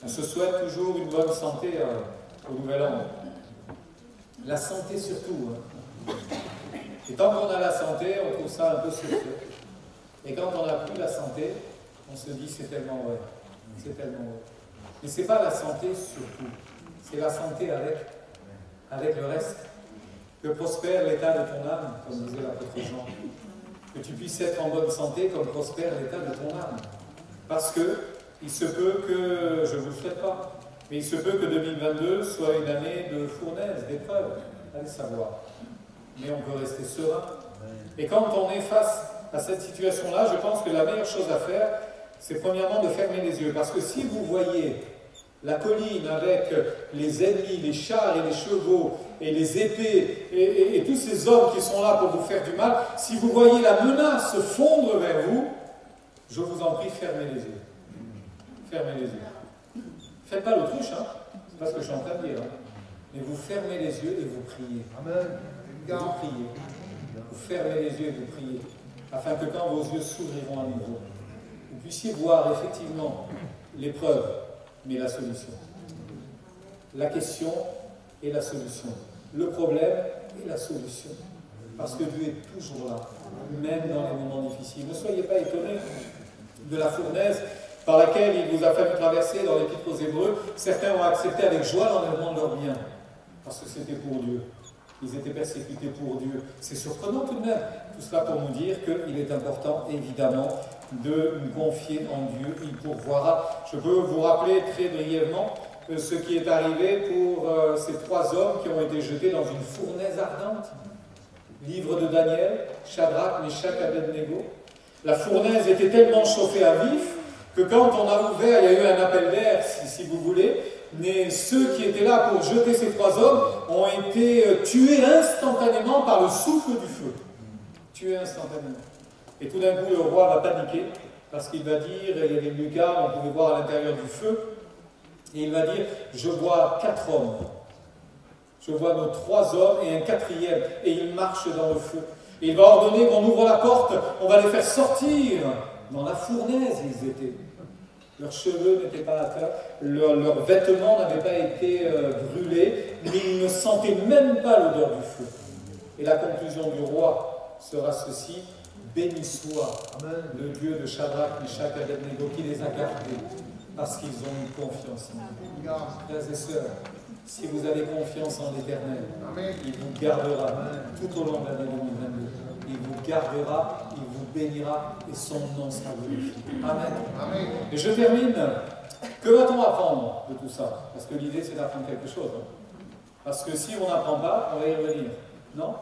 On se souhaite toujours une bonne santé au Nouvel An. La santé surtout. Et tant qu'on a la santé, on trouve ça un peu surfait. Et quand on n'a plus la santé, on se dit c'est tellement vrai. C'est tellement vrai. Mais ce n'est pas la santé surtout. C'est la santé avec le reste. Que prospère l'état de ton âme, comme disait l'apôtre Jean. Que tu puisses être en bonne santé comme prospère l'état de ton âme. Parce que il se peut que, je ne vous le souhaite pas, mais il se peut que 2022 soit une année de fournaise, d'épreuve. Allez savoir. Mais on peut rester serein. Et quand on est face à cette situation-là, je pense que la meilleure chose à faire, c'est premièrement de fermer les yeux. Parce que si vous voyez la colline avec les ennemis, les chars et les chevaux, et les épées, et tous ces hommes qui sont là pour vous faire du mal, si vous voyez la menace fondre vers vous, je vous en prie, fermez les yeux. Fermez les yeux. Faites pas l'autruche, hein, c'est pas ce que je suis en train de dire. Hein. Mais vous fermez les yeux et vous priez. Amen. Vous priez. Vous fermez les yeux et vous priez. Afin que quand vos yeux s'ouvriront à nouveau, vous puissiez voir effectivement l'épreuve, mais la solution. La question et la solution. Le problème et la solution. Parce que Dieu est toujours là, même dans les moments difficiles. Ne soyez pas étonnés de la fournaise par laquelle il vous a fallu traverser dans l'Épître aux Hébreux. Certains ont accepté avec joie l'enlèvement de leurs biens, parce que c'était pour Dieu. Ils étaient persécutés pour Dieu. C'est surprenant tout de même. Tout cela pour nous dire qu'il est important, évidemment, de nous confier en Dieu. Il pourvoira. Je peux vous rappeler très brièvement ce qui est arrivé pour ces trois hommes qui ont été jetés dans une fournaise ardente. Livre de Daniel, Shadrach, Meshach, Abednego. La fournaise était tellement chauffée à vif que quand on a ouvert, il y a eu un appel d'air, si vous voulez, mais ceux qui étaient là pour jeter ces trois hommes ont été tués instantanément par le souffle du feu. Tués instantanément. Et tout d'un coup, le roi va paniquer, parce qu'il va dire, il y avait une lucarne, on pouvait voir à l'intérieur du feu, et il va dire, je vois 4 hommes. Je vois nos 3 hommes et un 4e, et ils marchent dans le feu. Et il va ordonner qu'on ouvre la porte, on va les faire sortir. Dans la fournaise, ils étaient. Leurs cheveux n'étaient pas atteints, leurs vêtements n'avaient pas été brûlés, mais ils ne sentaient même pas l'odeur du feu. Et la conclusion du roi sera ceci: béni soit le Dieu de Shadrach, Meshach, Abednego qui les a gardés, parce qu'ils ont eu confiance en lui. Frères et sœurs, si vous avez confiance en l'Éternel, il vous gardera tout au long de l'année 2022. Il vous gardera, il vous bénira et son nom sera glorifié. Amen. Amen. Et je termine. Que va-t-on apprendre de tout ça? Parce que l'idée c'est d'apprendre quelque chose. Hein. Parce que si on n'apprend pas, on va y revenir. Non?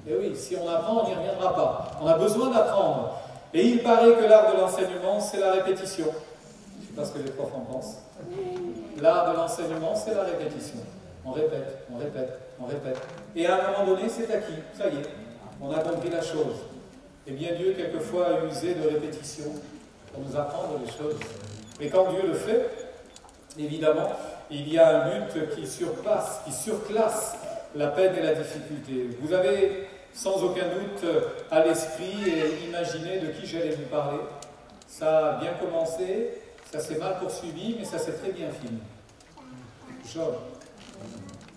Et oui, si on apprend, on n'y reviendra pas. On a besoin d'apprendre. Et il paraît que l'art de l'enseignement, c'est la répétition. Je ne sais pas ce que les profs en pensent. L'art de l'enseignement, c'est la répétition. On répète, on répète, on répète. Et à un moment donné, c'est acquis. Ça y est. On a compris la chose. Et bien Dieu, quelquefois, a usé de répétition pour nous apprendre les choses. Et quand Dieu le fait, évidemment, il y a un but qui surpasse, qui surclasse la peine et la difficulté. Vous avez sans aucun doute à l'esprit et imaginé de qui j'allais vous parler. Ça a bien commencé, ça s'est mal poursuivi, mais ça s'est très bien fini. Job.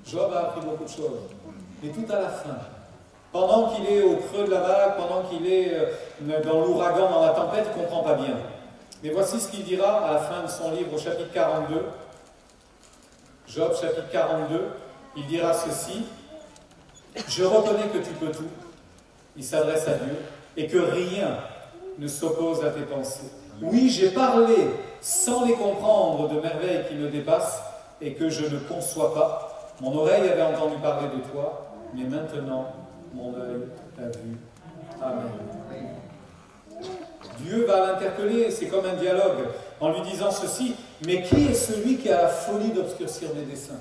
Job a appris beaucoup de choses. Mais tout à la fin, pendant qu'il est au creux de la vague, pendant qu'il est dans l'ouragan, dans la tempête, il ne comprend pas bien. Mais voici ce qu'il dira à la fin de son livre, au chapitre 42. Job, chapitre 42, il dira ceci: je reconnais que tu peux tout. Il s'adresse à Dieu, et que rien ne s'oppose à tes pensées. Oui, j'ai parlé sans les comprendre de merveilles qui me dépassent et que je ne conçois pas. Mon oreille avait entendu parler de toi, mais maintenant mon œil t'a vu. Amen. Dieu va l'interpeller, c'est comme un dialogue, en lui disant ceci: mais qui est celui qui a la folie d'obscurcir mes desseins?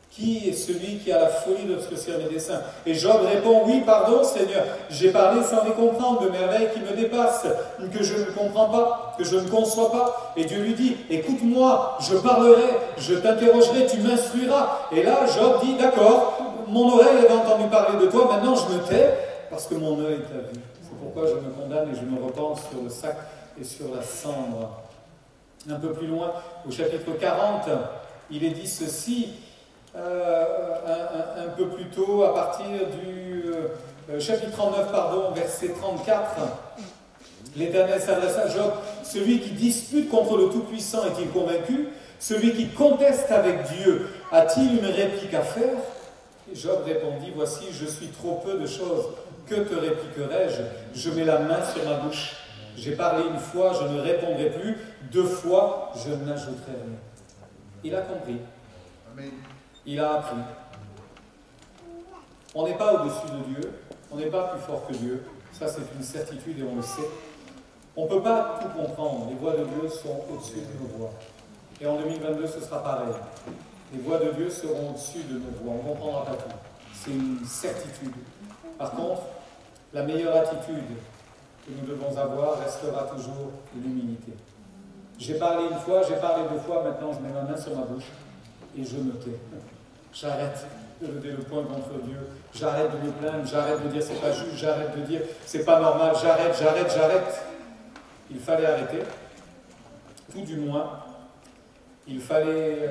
Qui est celui qui a la folie d'obscurcir mes desseins? Et Job répond, oui, pardon Seigneur, j'ai parlé sans les comprendre, de merveilles qui me dépassent, que je ne comprends pas, que je ne conçois pas. Et Dieu lui dit, écoute-moi, je parlerai, je t'interrogerai, tu m'instruiras. Et là, Job dit, d'accord, mon oreille avait entendu parler de toi, maintenant je me tais, parce que mon œil t'a vu. C'est pourquoi je me condamne et je me repens sur le sac et sur la cendre. Un peu plus loin, au chapitre 40, il est dit ceci, un peu plus tôt, à partir du chapitre 39, pardon, verset 34, l'Éternel s'adresse à Job, celui qui dispute contre le Tout-Puissant est-il convaincu? Celui qui conteste avec Dieu a-t-il une réplique à faire? Et Job répondit, voici, je suis trop peu de choses, que te répliquerai-je? Je mets la main sur ma bouche, j'ai parlé une fois, je ne répondrai plus, 2 fois, je n'ajouterai rien. Il a compris. Amen. Il a appris. On n'est pas au-dessus de Dieu, on n'est pas plus fort que Dieu, ça c'est une certitude et on le sait. On ne peut pas tout comprendre, les voies de Dieu sont au-dessus de nos voies. Et en 2022 ce sera pareil. Les voies de Dieu seront au-dessus de nos voies, on ne comprendra pas tout. C'est une certitude. Par contre, la meilleure attitude que nous devons avoir restera toujours l'humilité. J'ai parlé une fois, j'ai parlé 2 fois, maintenant je mets ma main sur ma bouche et je me tais. J'arrête de lever le poing contre Dieu, j'arrête de me plaindre, j'arrête de dire c'est pas juste, j'arrête de dire c'est pas normal, j'arrête. Il fallait arrêter, tout du moins, il fallait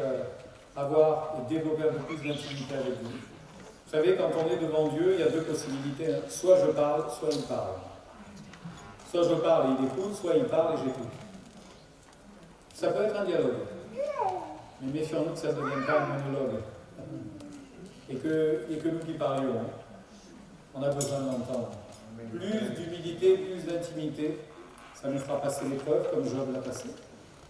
avoir et développer un peu plus d'intimité avec lui. Vous savez, quand on est devant Dieu, il y a 2 possibilités, hein. Soit je parle, soit il parle. Soit je parle et il écoute, soit il parle et j'écoute. Ça peut être un dialogue. Mais méfions-nous que ça ne devienne pas un monologue. Et que nous qui parlions, on a besoin d'entendre. Plus d'humilité, plus d'intimité, ça nous fera passer l'épreuve comme Job l'a passé.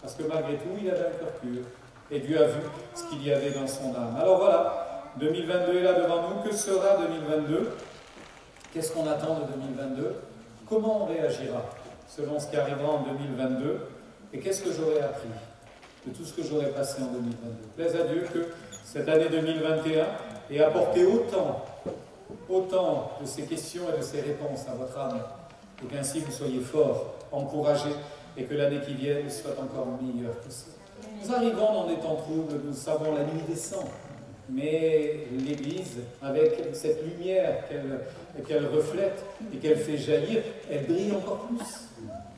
Parce que malgré tout, il avait un cœur pur. Et Dieu a vu ce qu'il y avait dans son âme. Alors voilà, 2022 est là devant nous. Que sera 2022? Qu'est-ce qu'on attend de 2022? Comment on réagira selon ce qui arrivera en 2022? Et qu'est-ce que j'aurai appris de tout ce que j'aurai passé en 2022? Plaise à Dieu que cette année 2021 ait apporté autant de ces questions et de ces réponses à votre âme, et qu'ainsi vous soyez forts, encouragés, et que l'année qui vient soit encore meilleure que ça. Nous arrivons dans des temps troubles, nous savons, la nuit descend, mais l'Église, avec cette lumière qu'elle reflète et qu'elle fait jaillir, elle brille encore plus.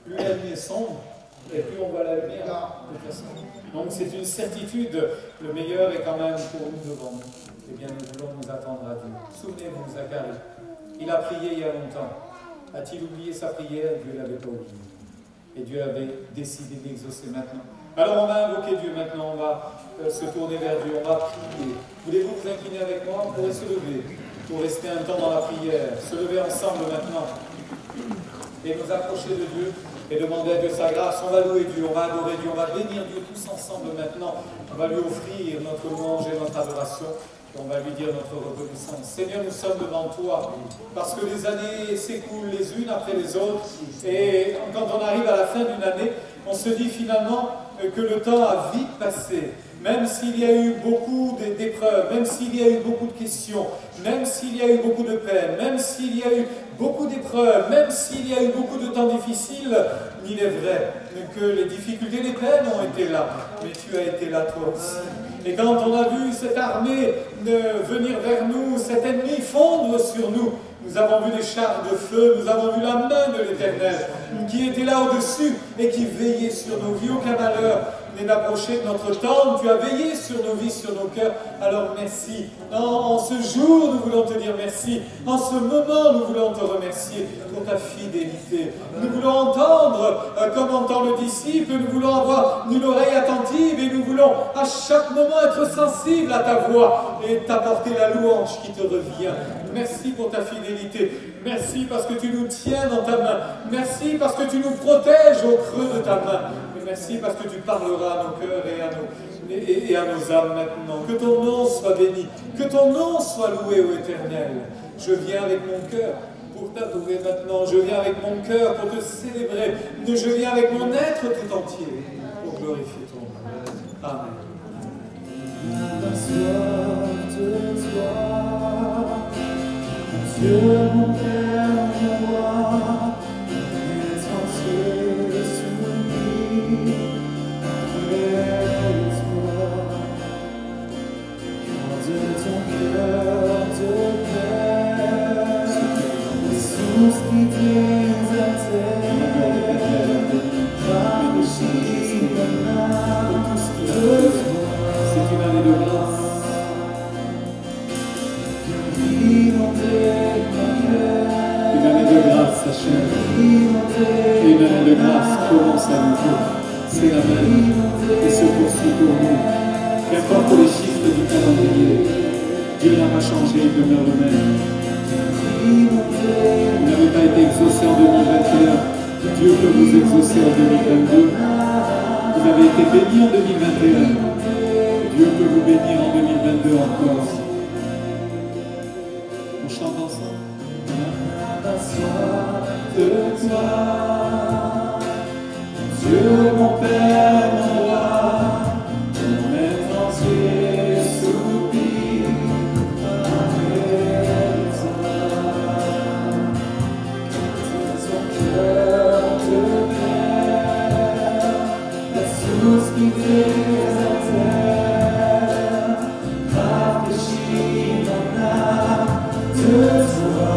Plus la nuit est sombre, et plus on voit la lumière de toute façon. Donc c'est une certitude, le meilleur est quand même pour nous devant nous. Eh bien nous voulons nous attendre à Dieu. Souvenez-vous, Zacharie, il a prié il y a longtemps. A-t-il oublié sa prière? Dieu ne l'avait pas oublié. Et Dieu avait décidé d'exaucer maintenant. Alors on va invoquer Dieu maintenant, on va se tourner vers Dieu, on va prier. Voulez-vous vous incliner avec moi? On pourrait se lever pour rester un temps dans la prière, se lever ensemble maintenant et nous approcher de Dieu et demander à Dieu sa grâce. On va louer Dieu, on va adorer Dieu, on va bénir Dieu tous ensemble maintenant. On va lui offrir notre louange et notre adoration. Et on va lui dire notre reconnaissance. Seigneur, nous sommes devant toi, parce que les années s'écoulent les unes après les autres, et quand on arrive à la fin d'une année, on se dit finalement que le temps a vite passé. Même s'il y a eu beaucoup d'épreuves, même s'il y a eu beaucoup de questions, même s'il y a eu beaucoup de peines, même s'il y a eu beaucoup d'épreuves, même s'il y a eu beaucoup de temps difficiles, il est vrai que les difficultés, les peines ont été là, mais tu as été là toi aussi. Et quand on a vu cette armée venir vers nous, cet ennemi fondre sur nous, nous avons vu des chars de feu, nous avons vu la main de l'Éternel qui était là au-dessus et qui veillait sur nos vies. Aucun malheur n'est d'approcher de notre tente. Tu as veillé sur nos vies, sur nos cœurs. Alors merci. En ce jour, nous voulons te dire merci. En ce moment, nous voulons te remercier pour ta fidélité. Nous voulons entendre comme entend le disciple. Nous voulons avoir une oreille attentive et nous voulons à chaque moment être sensibles à ta voix et t'apporter la louange qui te revient. Merci pour ta fidélité. Merci parce que tu nous tiens dans ta main. Merci parce que tu nous protèges au creux de ta main. Et merci parce que tu parleras à nos cœurs et à nos âmes maintenant. Que ton nom soit béni. Que ton nom soit loué, ô Éternel. Je viens avec mon cœur pour t'adorer maintenant. Je viens avec mon cœur pour te célébrer. Je viens avec mon être tout entier pour glorifier ton nom. Amen. La soif de toi, Dieu mon Père, mon roi, est entier soumis après toi. Garde ton cœur de paix, les sources qui désintègrent, rafraîchis mon âme de toi. C'est une année de grâce. Une année de grâce s'achève. Et une année de grâce commence à nouveau. C'est la même et se poursuit pour nous. Qu'importe les chiffres du calendrier, Dieu n'a pas changé, il demeure le même. Vous n'avez pas été exaucé en 2021. Dieu peut vous exaucer en 2022. Vous avez été béni en 2021. Dieu peut vous bénir en 2022 encore. On chante ensemble. De toi, Dieu mon Père, mon roi, ton être entier soupire après toi. Ton cœur de père, la source qui désintègre, rafraîchit mon âme de toi.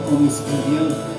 ton esprit vient.